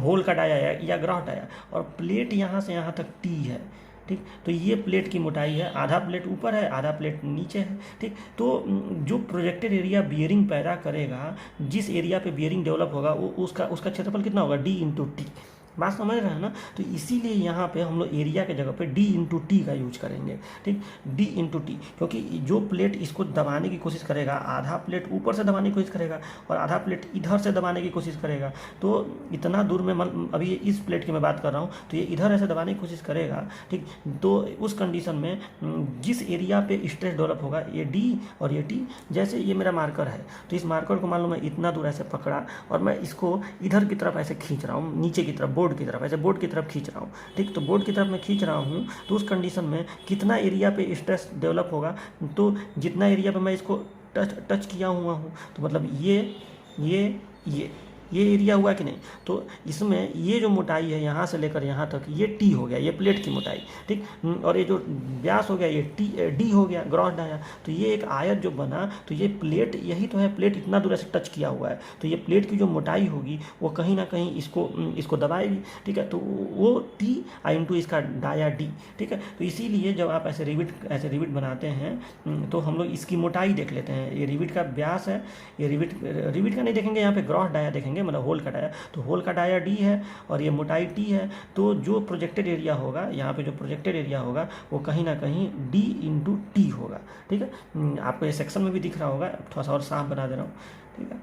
होल का डाया या ग्राफ डाया, और प्लेट यहाँ से यहाँ तक T है। ठीक, तो ये प्लेट की मोटाई है, आधा प्लेट ऊपर है आधा प्लेट नीचे है। ठीक, तो जो प्रोजेक्टेड एरिया बियरिंग पैदा करेगा, जिस एरिया पे बियरिंग डेवलप होगा वो उसका क्षेत्रफल कितना होगा? D × T। बात समझ रहे हैं ना? तो इसीलिए यहाँ पे हम लोग एरिया के जगह पे D × T का यूज करेंगे। ठीक, D × T, क्योंकि जो प्लेट इसको दबाने की कोशिश करेगा, आधा प्लेट ऊपर से दबाने की कोशिश करेगा और आधा प्लेट इधर से दबाने की कोशिश करेगा। तो इतना दूर में अभी इस प्लेट की मैं बात कर रहा हूँ, तो ये इधर ऐसे दबाने की कोशिश करेगा। ठीक, तो उस कंडीशन में जिस एरिया पे स्ट्रेस डेवलप होगा, ये D और ये T। जैसे ये मेरा मार्कर है, तो इस मार्कर को मान लो मैं इतना दूर ऐसे पकड़ा और मैं इसको इधर की तरफ ऐसे खींच रहा हूँ, नीचे की तरफ बोर्ड की तरफ, ऐसे बोर्ड की तरफ खींच रहा हूँ, ठीक। तो बोर्ड की तरफ मैं खींच रहा हूँ, तो उस कंडीशन में कितना एरिया पे स्ट्रेस डेवलप होगा, तो जितना एरिया पे मैं इसको टच किया हुआ हूँ, तो मतलब ये ये एरिया हुआ कि नहीं। तो इसमें ये जो मोटाई है यहाँ से लेकर यहाँ तक, ये टी हो गया, ये प्लेट की मोटाई, ठीक। और ये जो व्यास हो गया, ये डी हो गया, ग्रॉस डाया। तो ये एक आयत जो बना, तो ये प्लेट, यही तो है प्लेट, इतना दूर से टच किया हुआ है, तो ये प्लेट की जो मोटाई होगी वो कहीं ना कहीं इसको दबाएगी, ठीक है। तो वो टी इंटू इसका डाया डी, ठीक है। तो इसीलिए जब आप ऐसे रिविट बनाते हैं तो हम लोग इसकी मोटाई देख लेते हैं। ये रिविट का व्यास है, ये रिविट का नहीं देखेंगे, यहाँ पे ग्रॉस डाया देखेंगे, मतलब होल का डाया। तो होल का डाया डी है और ये मोटाई टी है। तो जो प्रोजेक्टेड एरिया होगा, यहाँ पे जो प्रोजेक्टेड एरिया होगा वो कहीं ना कहीं डी इंटू टी होगा, ठीक है। आपको ये सेक्शन में भी दिख रहा होगा, थोड़ा सा और साफ बना दे रहा हूँ, ठीक है,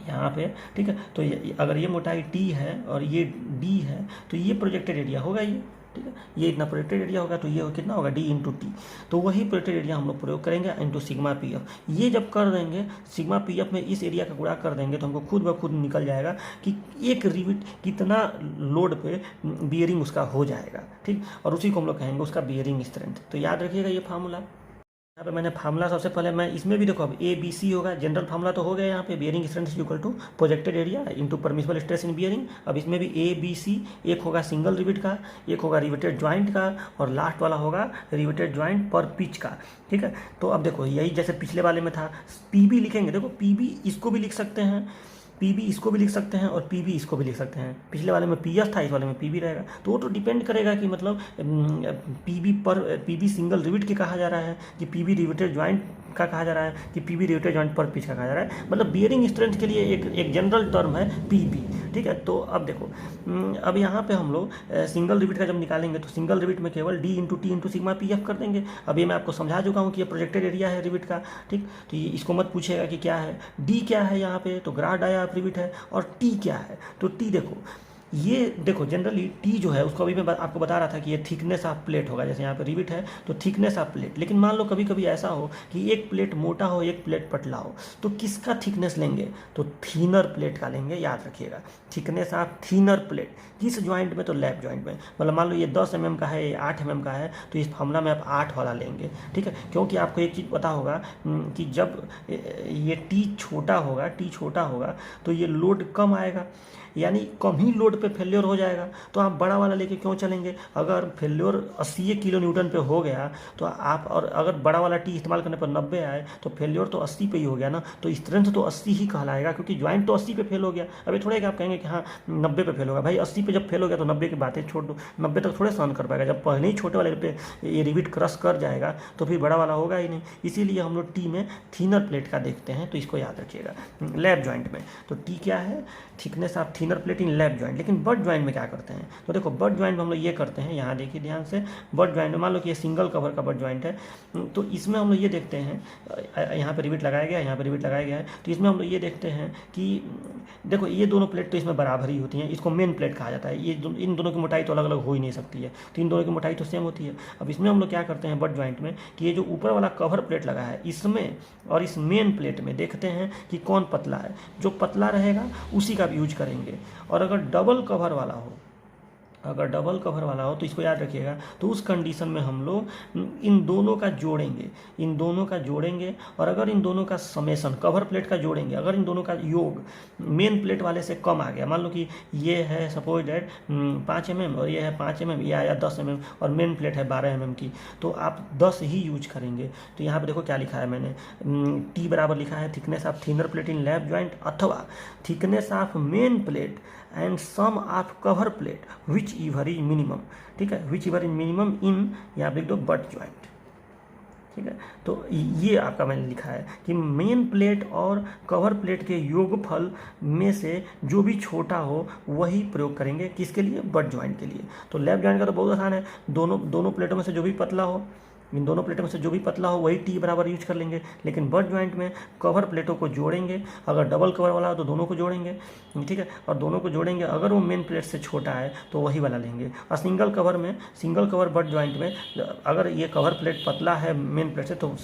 यहाँ पे, ठीक है। तो अगर ये मोटाई टी है और ये डी है, तो ये प्रोजेक्टेड एरिया होगा ये, ठीक है। ये इतना प्रोजेक्टेड एरिया होगा, तो ये कितना होगा, डी इंटू टी। तो वही प्रोजेक्टेड एरिया हम लोग प्रयोग करेंगे इंटू सिग्मा पी एफ। ये जब कर देंगे सिग्मा पी एफ में इस एरिया का गुणा कर देंगे, तो हमको खुद ब खुद निकल जाएगा कि एक रिविट कितना लोड पे बियरिंग उसका हो जाएगा, ठीक। और उसी को हम लोग कहेंगे उसका बियरिंग स्ट्रेंथ। तो याद रखिएगा ये फार्मूला। यहाँ पे मैंने फार्मूला सबसे पहले मैं इसमें भी देखो, अब ए बी सी होगा, जनरल फार्मूला तो हो गया यहाँ पे, bearing strength equal to projected area into permissible stress in bearing. अब इसमें भी ए बी सी, एक होगा सिंगल रिविट का, एक होगा रिविटेड ज्वाइंट का, और लास्ट वाला होगा रिविटेड ज्वाइंट पर पिच का, ठीक है। तो अब देखो यही जैसे पिछले वाले में था, पी बी लिखेंगे, देखो पी बी इसको भी लिख सकते हैं, पी बी इसको भी लिख सकते हैं, और पी बी इसको भी लिख सकते हैं। पिछले वाले में पी एस था, इस वाले में पी बी रहेगा। तो वो तो डिपेंड करेगा कि मतलब पी बी सिंगल रिविट के कहा जा रहा है कि पी बी रिविटेड ज्वाइंट का कहा जा रहा है कि पी बी रिविटेड ज्वाइंट पर पिच का कहा जा रहा है। मतलब बियरिंग स्ट्रेंथ के लिए एक जनरल टर्म है पी बी, ठीक है। तो अब देखो, अब यहाँ पे हम लोग सिंगल रिविट का जब निकालेंगे, तो सिंगल रिविट में केवल D into T into sigma P F कर देंगे। अब ये मैं आपको समझा चुका हूँ कि ये प्रोजेक्टेड एरिया है रिविट का, ठीक। तो ये इसको मत पूछेगा कि क्या है, डी क्या है यहाँ पे, तो ग्रास डाया रिविट है, और टी क्या है, तो टी देखो, ये देखो जनरली टी जो है उसको अभी मैं आपको बता रहा था कि ये थिकनेस ऑफ प्लेट होगा। जैसे यहाँ पे रिविट है तो थिकनेस ऑफ प्लेट, लेकिन मान लो कभी कभी ऐसा हो कि एक प्लेट मोटा हो, एक प्लेट पतला हो, तो किसका थिकनेस लेंगे, तो थीनर प्लेट का लेंगे। याद रखिएगा, थिकनेस ऑफ थीनर प्लेट, किस ज्वाइंट में, तो लैप ज्वाइंट में। मतलब मान लो ये 10 mm का है, ये 8 mm का है, तो इस फार्मूला में आप 8 वाला लेंगे, ठीक है। क्योंकि आपको एक चीज़ पता होगा कि जब ये टी छोटा होगा तो ये लोड कम आएगा, यानी कम ही लोड पे फेल्योर हो जाएगा। तो आप बड़ा वाला लेके क्यों चलेंगे, अगर फेल्योर 80 किलो न्यूटन पे हो गया तो आप, और अगर बड़ा वाला टी इस्तेमाल करने पर 90 आए, तो फेल्योर तो 80 पे ही हो गया ना, तो स्ट्रेंथ तो 80 ही कहलाएगा, क्योंकि ज्वाइंट तो 80 पे फेल हो गया। अभी थोड़ा कि आप कहेंगे कि हाँ 90 पे फेल होगा, भाई 80 पे जब फेल हो गया तो 90 की बातें छोड़ दो, 90 तक थोड़े सहन कर पाएगा। जब पहले ही छोटे वाले पे ये रिविट क्रश कर जाएगा तो फिर बड़ा वाला होगा ही नहीं। इसीलिए हम लोग टी में थीनर प्लेट का देखते हैं, तो इसको याद रखिएगा। लैप ज्वाइंट में तो टी क्या है, thickness of thinner plate in lap joint. लेकिन बट ज्वाइंट में क्या करते हैं, तो देखो बट ज्वाइंट में हम लोग ये करते हैं, यहाँ देखिए ध्यान से, बट ज्वाइंट में मान लो कि ये सिंगल कवर का बट ज्वाइंट है, तो इसमें हम लोग ये देखते हैं, यहाँ पे रिविट लगाया गया है, यहाँ पे रिविट लगाया गया है, तो इसमें हम लोग ये देखते हैं कि देखो ये दोनों प्लेट तो इसमें बराबर ही होती हैं, इसको मेन प्लेट कहा जाता है। ये इन दोनों की मोटाई तो अलग अलग हो ही नहीं सकती है, तो इन दोनों की मोटाई तो सेम होती है। अब इसमें हम लोग क्या करते हैं बट ज्वाइंट में, कि ये जो ऊपर वाला कवर प्लेट लगा है इसमें और इस मेन प्लेट में देखते हैं कि कौन पतला है, जो पतला रहेगा उसी का यूज करेंगे। और अगर डबल कवर वाला हो, तो इसको याद रखिएगा, तो उस कंडीशन में हम लोग इन दोनों का जोड़ेंगे, और अगर इन दोनों का समेशन कवर प्लेट का जोड़ेंगे, अगर इन दोनों का योग मेन प्लेट वाले से कम आ गया, मान लो कि ये है सपोज डैट 5 mm और ये है 5 mm, ये आया 10 mm और मेन प्लेट है 12 mm की, तो आप 10 ही यूज करेंगे। तो यहाँ पे देखो क्या लिखा है मैंने, टी बराबर लिखा है thickness of thinner plate in lap joint अथवा thickness of main plate and sum of cover plate whichever is minimum, ठीक है, विच इवर इज मिनिमम इन, यहाँ लिख दो बट ज्वाइंट, ठीक है। तो ये आपका मैंने लिखा है कि मेन प्लेट और कवर प्लेट के योगफल में से जो भी छोटा हो वही प्रयोग करेंगे, किसके लिए, बट ज्वाइंट के लिए। तो लैप ज्वाइंट का तो बहुत आसान है, दोनों प्लेटों में से जो भी पतला हो, इन दोनों प्लेटों में से जो भी पतला हो वही टी बराबर यूज कर लेंगे। लेकिन बट ज्वाइंट में कवर प्लेटों को जोड़ेंगे, अगर डबल कवर वाला हो तो दोनों को जोड़ेंगे, ठीक है, और दोनों को जोड़ेंगे, अगर वो मेन प्लेट से छोटा है तो वही वाला लेंगे। और सिंगल कवर बट ज्वाइंट में अगर ये कवर प्लेट पतला है मेन प्लेट से तो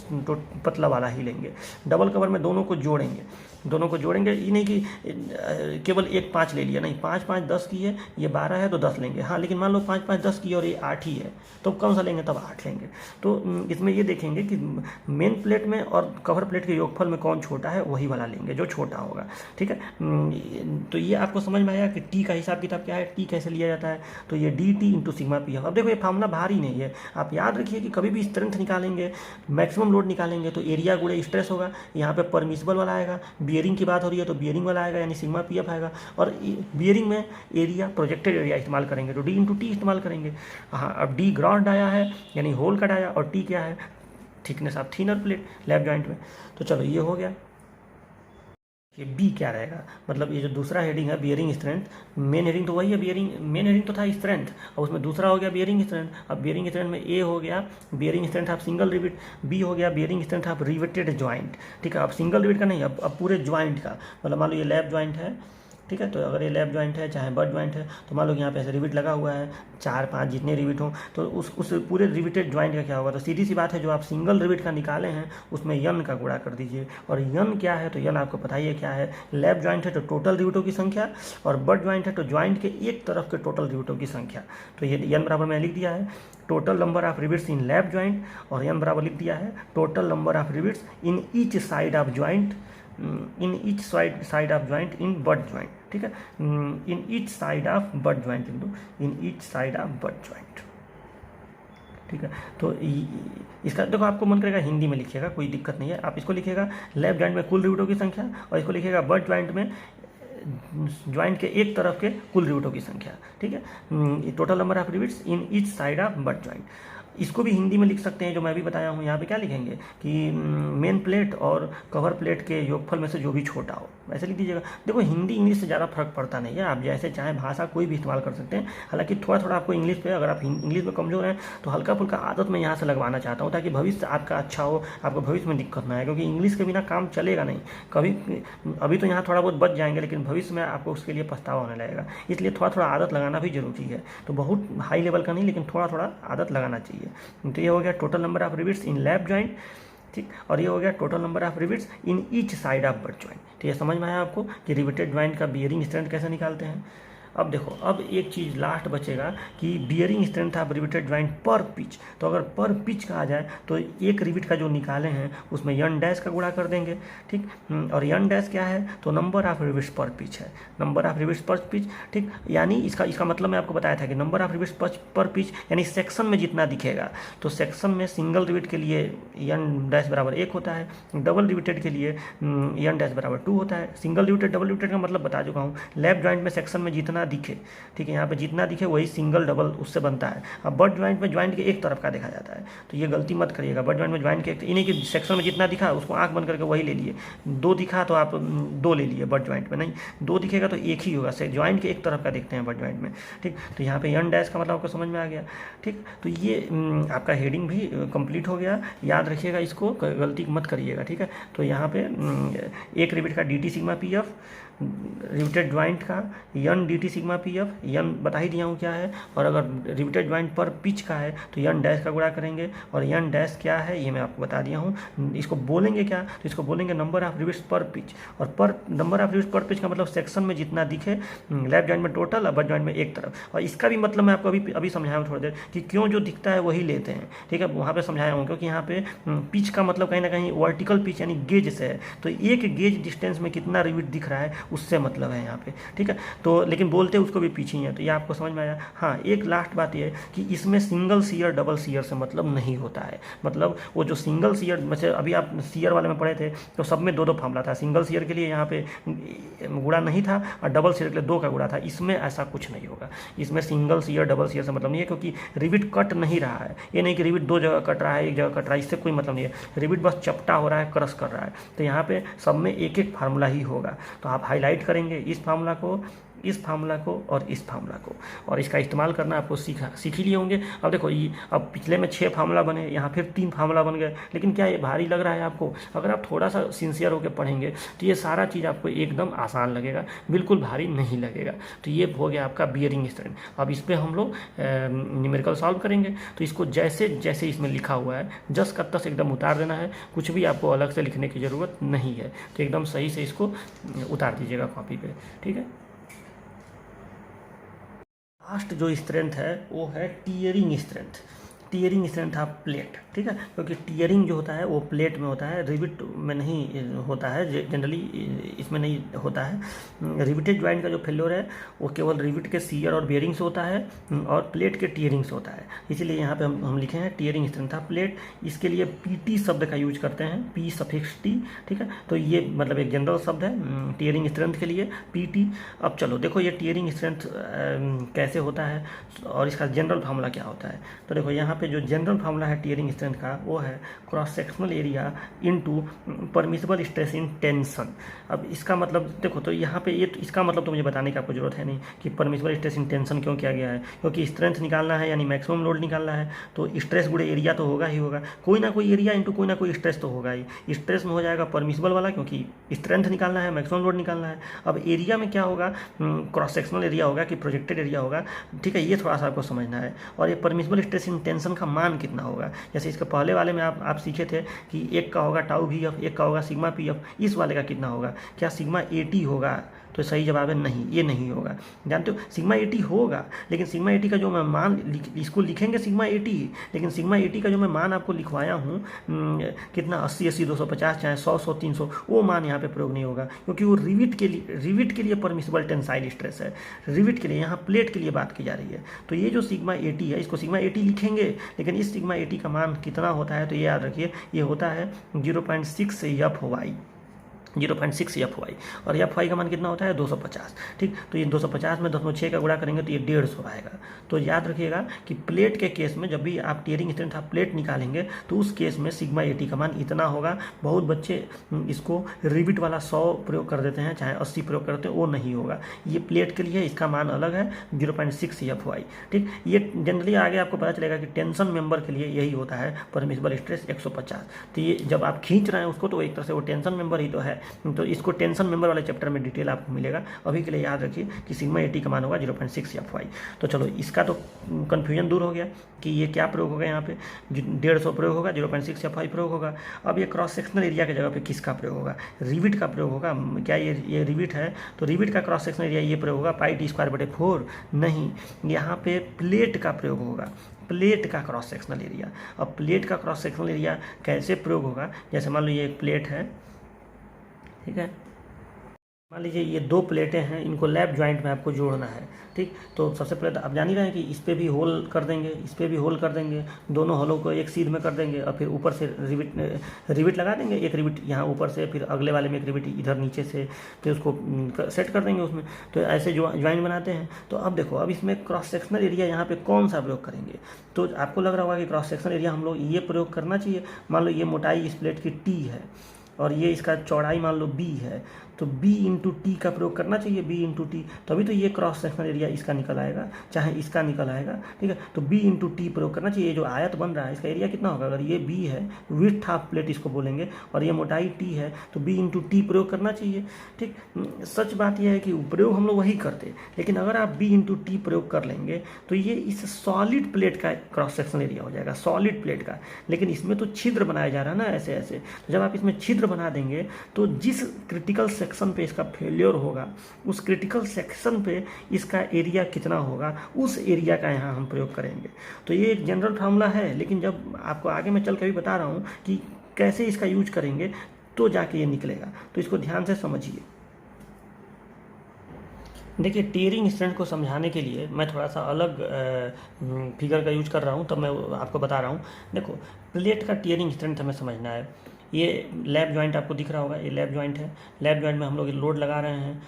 पतला वाला ही लेंगे। डबल कवर में दोनों को जोड़ेंगे, दोनों को जोड़ेंगे, ये नहीं कि केवल एक 5 ले लिया, नहीं, 5 5 10 की है, ये 12 है तो 10 लेंगे। हाँ, लेकिन मान लो 5 5 10 की और ये 8 ही है, तो कौन सा लेंगे? तब 8 लेंगे। तो इसमें ये देखेंगे कि मेन प्लेट में और कवर प्लेट के योगफल में कौन छोटा है, वही वाला लेंगे जो छोटा होगा, ठीक है। तो ये आपको समझ में आया कि टी का हिसाब किताब क्या है, टी कैसे लिया जाता है। तो ये D T into sigma P F. अब देखो ये फार्मूला भारी नहीं है, आप याद रखिए कि कभी भी स्ट्रेंथ निकालेंगे, मैक्सिमम लोड निकालेंगे तो एरिया गुणे स्ट्रेस होगा, यहाँ पे परमिसिबल वाला आएगा, बियरिंग की बात हो रही है तो बियरिंग वाला आएगा, यानी सिग्मा पी एफ आएगा, और बियरिंग में एरिया प्रोजेक्टेड एरिया इस्तेमाल करेंगे तो डी इंटू टी इस्तेमाल करेंगे। हाँ, अब डी ग्रॉस डाया है यानी होल का डाया, और टी क्या है? Thickness of thinner plate lap joint में। तो चलो ये हो गया। ये बी क्या रहेगा, मतलब ये जो दूसरा हेडिंग है बियरिंग स्ट्रेंथ, मेन हेडिंग तो वही है, बियरिंग मेन हेडिंग तो था स्ट्रेंथ, और उसमें दूसरा हो गया बियरिंग स्ट्रेंथ। अब बियरिंग स्ट्रेंथ में ए हो गया bearing strength of single rivet, B हो गया bearing strength of riveted joint, ठीक है। अब सिंगल रिविट का नहीं, अब पूरे ज्वाइंट का, मतलब मान लो ये लैप ज्वाइंट है, ठीक है। तो अगर ये लैप ज्वाइंट है चाहे बट ज्वाइंट है, तो मान लो यहाँ पे ऐसे रिविट लगा हुआ है, 4 5 जितने रिविट हों, तो उस पूरे रिविटेड ज्वाइंट का क्या होगा? तो सीधी सी बात है, जो आप सिंगल रिविट का निकाले हैं उसमें यन का गुणा कर दीजिए। और यन क्या है? तो यन आपको पता ही है क्या है। लैप ज्वाइंट है तो टोटल रिविटों की संख्या, और बट ज्वाइंट है तो ज्वाइंट के एक तरफ के टोटल रिविटों की संख्या। तो ये यन बराबर मैंने लिख दिया है total number of rivets in lap joint, और यन बराबर लिख दिया है total number of rivets in each side of joint, in each side of joint in but joint, ठीक है। In each side of but joint, in each side of but joint, ठीक है। तो इसका देखो आपको मन करेगा हिंदी में लिखिएगा, कोई दिक्कत नहीं है, आप इसको लिखिएगा लैप ज्वाइंट में कुल रिविटों की संख्या, और इसको लिखिएगा बट ज्वाइंट में ज्वाइंट के एक तरफ के कुल रिविटों की संख्या, ठीक है। Total number of rivets in each side of but joint. इसको भी हिंदी में लिख सकते हैं, जो मैं भी बताया हूँ। यहाँ पे क्या लिखेंगे कि मेन प्लेट और कवर प्लेट के योगफल में से जो भी छोटा हो, ऐसे लिख दीजिएगा। देखो हिंदी इंग्लिश से ज़्यादा फर्क पड़ता नहीं है, आप जैसे चाहें भाषा कोई भी इस्तेमाल कर सकते हैं। हालांकि थोड़ा थोड़ा आपको इंग्लिश पे, अगर आप इंग्लिश में कमज़ोर हैं तो हल्का फुल्का आदत मैं यहाँ से लगवाना चाहता हूँ, ताकि भविष्य आपका अच्छा हो, आपको भविष्य में दिक्कत ना आए, क्योंकि इंग्लिश के बिना काम चलेगा नहीं कभी। अभी तो यहाँ थोड़ा बहुत बच जाएंगे, लेकिन भविष्य में आपको उसके लिए पछतावा होने लगेगा, इसलिए थोड़ा थोड़ा आदत लगाना भी जरूरी है। तो बहुत हाई लेवल का नहीं, लेकिन थोड़ा थोड़ा आदत लगाना चाहिए। तो ये हो गया total number of rivets in lap joint, ठीक। और ये हो गया total number of rivets in each side of but joint. तो ये समझ में आया आपको कि रिवेटेड ज्वाइंट का बियरिंग स्ट्रेंथ कैसे निकालते हैं। अब देखो, अब एक चीज़ लास्ट बचेगा कि bearing strength of riveted joint पर पिच। तो अगर पर पिच कहा जाए तो एक रिविट का जो निकाले हैं उसमें यन डैश का गुणा कर देंगे, ठीक। और यन डैश क्या है? तो नंबर ऑफ रिविट्स पर पिच है, नंबर ऑफ रिविट्स पर पिच, ठीक। यानी इसका मतलब मैं आपको बताया था कि नंबर ऑफ रिविट्स पर पिच यानी सेक्शन में जितना दिखेगा। तो सेक्शन में सिंगल रिविट के लिए यन डैश बराबर 1 होता है, डबल रिविटेड के लिए यन डैश बराबर 2 होता है। सिंगल रिविटेड डबल रिविटेड का मतलब बता चुका हूँ। लैप ज्वाइंट में सेक्शन में जितना दिखे, ठीक है, यहाँ पे जितना दिखे वही सिंगल डबल उससे बनता है। अब बट ज्वाइंट में ज्वाइंट के एक तरफ का देखा जाता है, तो ये गलती मत करिएगा। बट ज्वाइंट में ज्वाइंट के इन्हीं कि सेक्शन में जितना दिखा उसको आंख बंद करके वही ले लिए। 2 दिखा तो आप 2 ले लिए, बट ज्वाइंट में नहीं, 2 दिखेगा तो एक ही होगा, ज्वाइंट के एक तरफ का देखते हैं बट ज्वाइंट में, ठीक। तो यहाँ पे यन डैश का मतलब आपको समझ में आ गया, ठीक। तो ये आपका हेडिंग भी कंप्लीट हो गया। याद रखिएगा, इसको गलती मत करिएगा, ठीक है। तो यहाँ पे एक रिविट का D T sigma P F, riveted joint का n D T sigma P F, n बता ही दिया हूँ क्या है। और अगर रिवेटेड ज्वाइंट पर पिच का है तो यन डैश का गुणा करेंगे, और यन डैश क्या है ये मैं आपको बता दिया हूँ। इसको बोलेंगे क्या? तो इसको बोलेंगे नंबर ऑफ रिविट्स पर पिच, और पर नंबर ऑफ रिविट्स पर पिच का मतलब सेक्शन में जितना दिखे, लैप ज्वाइंट में टोटल और बट ज्वाइंट में एक तरफ। और इसका भी मतलब मैं आपको अभी समझाया हूँ थोड़ी देर कि क्यों जो दिखता है वही लेते हैं, ठीक है। वहाँ पर समझाया हूँ क्योंकि यहाँ पे पिच का मतलब कहीं ना कहीं वर्टिकल पिच यानी गेज से है। तो एक गेज डिस्टेंस में कितना रिविट दिख रहा है उससे मतलब है यहाँ पे, ठीक है। तो लेकिन बोलते उसको भी पीछे ही है, तो ये आपको समझ में आया। हाँ, एक लास्ट बात ये है कि इसमें सिंगल सीयर डबल सीयर से मतलब नहीं होता है। मतलब वो जो सिंगल सीयर, जैसे अभी आप सीयर वाले में पढ़े थे तो सब में 2-2 फार्मूला था। सिंगल सीयर के लिए यहाँ पे गुणा नहीं था और डबल सीयर के लिए 2 का गुणा था। इसमें ऐसा कुछ नहीं होगा। इसमें सिंगल सीयर डबल सीयर से मतलब नहीं है, क्योंकि रिविट कट नहीं रहा है। ये नहीं कि रिविट 2 जगह कट रहा है, 1 जगह कट रहा है, इससे कोई मतलब नहीं है। रिविट बस चपटा हो रहा है, क्रश कर रहा है। तो यहाँ पे सब में एक एक फार्मूला ही होगा। तो आप हाईलाइट करेंगे इस फार्मूला को, इस फार्मूला को और इस फार्मूला को, और इसका इस्तेमाल करना आपको सीख ही लिए होंगे। अब देखो ये अब पिछले में 6 फार्मूला बने, यहाँ फिर 3 फार्मूला बन गए, लेकिन क्या ये भारी लग रहा है आपको? अगर आप थोड़ा सा सिंसियर होकर पढ़ेंगे तो ये सारा चीज़ आपको एकदम आसान लगेगा, बिल्कुल भारी नहीं लगेगा। तो ये हो गया आपका बियरिंग स्ट्रेंथ। अब इस पर हम लोग न्यूमेरिकल सॉल्व करेंगे। तो इसको जैसे जैसे इसमें लिखा हुआ है जस का तस एकदम उतार देना है, कुछ भी आपको अलग से लिखने की ज़रूरत नहीं है। तो एकदम सही से इसको उतार दीजिएगा कॉपी पे, ठीक है। लास्ट जो स्ट्रेंथ है वो है tearing strength. Tearing strength of plate, ठीक है, क्योंकि टियरिंग जो होता है वो प्लेट में होता है, रिविट में नहीं होता है, जनरली इसमें नहीं होता है। रिविटेड ज्वाइंट का जो फेल्योर है वो केवल रिविट के सीयर और बेयरिंग से होता है और प्लेट के टियरिंग से होता है। इसीलिए यहाँ पे हम लिखे हैं टियरिंग स्ट्रेंथ ऑफ प्लेट। इसके लिए पीटी शब्द का यूज करते हैं, पी सफिक्स टी, ठीक है। तो ये मतलब एक जनरल शब्द है टियरिंग स्ट्रेंथ के लिए, पीटी। अब चलो देखो ये टियरिंग स्ट्रेंथ कैसे होता है और इसका जनरल फार्मूला क्या होता है। तो देखो यहाँ पे जो जनरल फार्मूला है टियरिंग स्ट्रेंथ का वो है cross sectional area into permissible stress in tension. अब इसका मतलब देखो, तो यहाँ पे ये तो इसका मतलब तो मुझे बताने की आपको जरूरत है नहीं कि परमिसिबल स्ट्रेस इन टेंशन क्यों किया गया है, क्योंकि स्ट्रेंथ निकालना है यानी मैक्सिमम लोड निकालना है, तो स्ट्रेस गुणे एरिया तो होगा ही होगा, कोई ना कोई एरिया इंटू कोई ना कोई स्ट्रेस तो होगा ही। स्ट्रेस में हो जाएगा परमिसिबल वाला, क्योंकि स्ट्रेंथ निकालना है, मैक्सिमम लोड निकालना है। अब एरिया में क्या होगा, क्रॉस सेक्शनल एरिया होगा कि प्रोजेक्टेड एरिया होगा, ठीक है, ये थोड़ा सा आपको समझना है। और ये परमिसिबल स्ट्रेस इन टेंशन का मान कितना होगा, जैसे इसके पहले वाले में आप सीखे थे कि एक का होगा टाउ वी एफ, एक का होगा सिग्मा पी एफ, इस वाले का कितना होगा, क्या सिग्मा 80 होगा? तो सही जवाब है नहीं, ये नहीं होगा। जानते हो सिग्मा 80 होगा, लेकिन सिग्मा 80 का जो मैं मान इसको लिखेंगे सिग्मा 80, लेकिन सिग्मा 80 का जो मैं मान आपको लिखवाया हूँ कितना 80 80 250 चाहे 100 100 300, वो मान यहाँ पे प्रयोग नहीं होगा, क्योंकि वो रिविट के लिए परमिसिबल टेंसाइल स्ट्रेस है, रिविट के लिए, यहाँ प्लेट के लिए बात की जा रही है। तो ये जो सिग्मा 80 है इसको सिग्मा 80 लिखेंगे, लेकिन इस सिग्मा 80 का मान कितना होता है तो ये याद रखिए, ये होता है 0.6 एफ वाई, 0.6 एफ वाई, और एफ वाई का मान कितना होता है 250, ठीक। तो ये 250 में 0.6 का गुणा करेंगे तो ये 150 आएगा। तो याद रखिएगा कि प्लेट के केस में जब भी आप टियरिंग स्ट्रेंथ ऑफ प्लेट निकालेंगे तो उस केस में सिग्मा 80 का मान इतना होगा। बहुत बच्चे इसको रिविट वाला 100 प्रयोग कर देते हैं, चाहे 80 प्रयोग करते हैं, वो नहीं होगा। ये प्लेट के लिए इसका मान अलग है 0.6 एफ वाई, ठीक। ये जनरली आगे आपको पता चलेगा कि टेंशन मेंबर के लिए यही होता है परमिसिबल स्ट्रेस 150। तो ये जब आप खींच रहे हैं उसको तो एक तरह से वो टेंशन मेंबर ही तो है, तो इसको टेंशन मेंबर वाले चैप्टर में डिटेल आपको मिलेगा। अभी के लिए याद रखिए कि सिग्मा 80 का मान होगा 0.6 एफ वाई। तो चलो इसका तो कन्फ्यूजन दूर हो गया कि ये क्या प्रयोग होगा, यहाँ पे 150 प्रयोग होगा, 0.6 एफ वाई प्रयोग होगा। अब ये क्रॉस सेक्शनल एरिया की जगह पे किसका प्रयोग होगा, रिविट का प्रयोग होगा। क्या ये रिविट है तो रिविट का क्रॉस सेक्शनल एरिया ये प्रयोग होगा पाई टी स्क्वायर बटे 4, नहीं, यहाँ पे प्लेट का प्रयोग होगा, प्लेट का क्रॉस सेक्शनल एरिया। अब प्लेट का क्रॉस सेक्शनल एरिया कैसे प्रयोग होगा, जैसे मान लो ये एक प्लेट है, ठीक है, मान लीजिए ये 2 प्लेटें हैं, इनको लैप जॉइंट में आपको जोड़ना है, ठीक। तो सबसे पहले तो आप जान ही रहे हैं कि इस पर भी होल कर देंगे, इस पर भी होल कर देंगे, दोनों होलों को एक सीध में कर देंगे और फिर ऊपर से रिविट लगा देंगे, एक रिविट यहाँ ऊपर से, फिर अगले वाले में एक रिविट इधर नीचे से, फिर उसको सेट कर देंगे उसमें। तो ऐसे जो ज्वाइंट बनाते हैं। तो अब देखो, अब इसमें क्रॉस सेक्शनल एरिया यहाँ पे कौन सा प्रयोग करेंगे, तो आपको लग रहा होगा कि क्रॉस सेक्शनल एरिया हम लोग ये प्रयोग करना चाहिए। मान लो ये मोटाई इस प्लेट की टी है और ये इसका चौड़ाई मान लो बी है, तो b इंटू टी का प्रयोग करना चाहिए, b इंटू टी, तभी तो ये क्रॉस सेक्शनल एरिया इसका निकल आएगा, चाहे इसका निकल आएगा, ठीक है। तो b इंटू टी प्रयोग करना चाहिए। जो आयत बन रहा है इसका एरिया कितना होगा, अगर ये b है, विड्थ ऑफ प्लेट इसको बोलेंगे, और ये मोटाई t है, तो b इंटू टी प्रयोग करना चाहिए, ठीक। सच बात यह है कि प्रयोग हम लोग वही करते, लेकिन अगर आप b इंटू टी प्रयोग कर लेंगे तो ये इस सॉलिड प्लेट का क्रॉस सेक्शनल एरिया हो जाएगा, सॉलिड प्लेट का। लेकिन इसमें तो छिद्र बनाया जा रहा है ना, ऐसे ऐसे, तो जब आप इसमें छिद्र बना देंगे तो जिस क्रिटिकल सेक्शन पे इसका फेलियर होगा, उस क्रिटिकल सेक्शन पे इसका एरिया कितना होगा, उस एरिया का यहाँ हम प्रयोग करेंगे। तो ये एक जनरल फार्मूला है, लेकिन जब आपको आगे मैं चल के भी बता रहा हूँ कि कैसे इसका यूज करेंगे तो जाके ये निकलेगा, तो इसको ध्यान से समझिए। देखिए, टियरिंग स्ट्रेंथ को समझाने के लिए मैं थोड़ा सा अलग फिगर का यूज कर रहा हूँ, तब मैं आपको बता रहा हूँ। देखो, प्लेट का टियरिंग स्ट्रेंथ हमें समझना है। ये लैप जॉइंट आपको दिख रहा होगा, ये लैप जॉइंट है। लैप जॉइंट में हम लोग लोड लगा रहे हैं,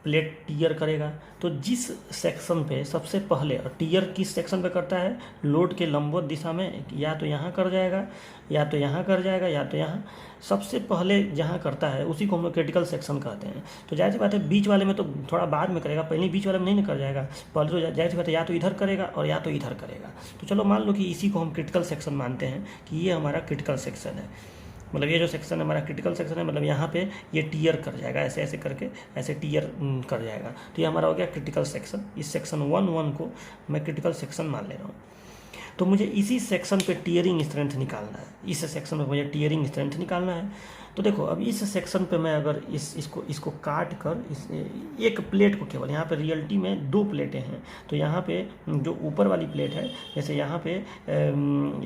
प्लेट टियर करेगा। तो जिस सेक्शन पे सबसे पहले, और टियर किस सेक्शन पे करता है, लोड के लंबवत दिशा में, या तो यहाँ कर जाएगा, या तो यहाँ कर जाएगा, या तो यहाँ, सबसे पहले जहाँ करता है उसी को हम लोग क्रिटिकल सेक्शन कहते हैं। तो जाहिर सी बात है बीच वाले में तो थोड़ा बाद में करेगा, पहले बीच वाले में नहीं कर जाएगा, पहले तो जाहिर सी बात है या तो इधर करेगा और या तो इधर करेगा। तो चलो मान लो कि इसी को हम क्रिटिकल सेक्शन मानते हैं कि ये हमारा क्रिटिकल सेक्शन है। मतलब ये जो सेक्शन हमारा क्रिटिकल सेक्शन है, मतलब यहाँ पे ये टियर कर जाएगा, ऐसे ऐसे करके ऐसे टियर कर जाएगा। तो ये हमारा हो गया क्रिटिकल सेक्शन। इस सेक्शन 1 को मैं क्रिटिकल सेक्शन मान ले रहा हूँ। तो मुझे इसी सेक्शन पे टियरिंग स्ट्रेंथ निकालना है, इस सेक्शन में मुझे टियरिंग स्ट्रेंथ निकालना है। तो देखो अब इस सेक्शन पे मैं अगर इसको काट कर एक प्लेट को, केवल यहाँ पे रियलिटी में 2 प्लेटें हैं, तो यहाँ पे जो ऊपर वाली प्लेट है, जैसे यहाँ पे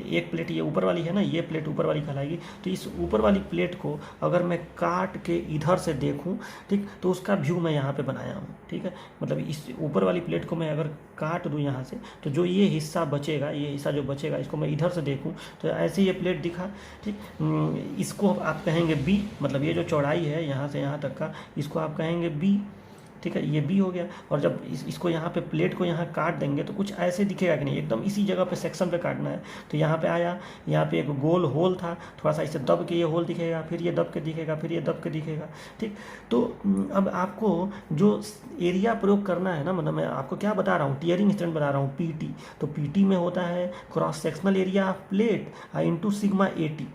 एक प्लेट ये ऊपर वाली है ना, ये प्लेट ऊपर वाली कहलाएगी। तो इस ऊपर वाली प्लेट को अगर मैं काट के इधर से देखूँ, ठीक, तो उसका व्यू मैं यहाँ पे बनाया हूँ, ठीक है। मतलब इस ऊपर वाली प्लेट को मैं अगर काट दूँ यहाँ से, तो जो ये हिस्सा बचेगा, ये हिस्सा जो बचेगा, इसको मैं इधर से देखूँ तो ऐसे ये प्लेट दिखा, ठीक। इसको आप कहेंगे बी, मतलब ये जो चौड़ाई है यहाँ से यहाँ तक का, इसको आप कहेंगे बी, ठीक है, ये बी हो गया। और जब इसको यहाँ पे प्लेट को यहाँ काट देंगे तो कुछ ऐसे दिखेगा कि नहीं, एकदम इसी जगह पे सेक्शन पे काटना है। तो यहाँ पे आया, यहाँ पे एक गोल होल था, थोड़ा सा इसे दब के ये होल दिखेगा, फिर ये दब के दिखेगा, फिर ये दब के दिखेगा, ठीक। तो अब आपको जो एरिया प्रयोग करना है ना, मतलब मैं आपको क्या बता रहा हूँ, टियरिंग स्ट्रेंथ बता रहा हूँ, पीटी। तो पीटी में होता है cross sectional area of plate into sigma eighty.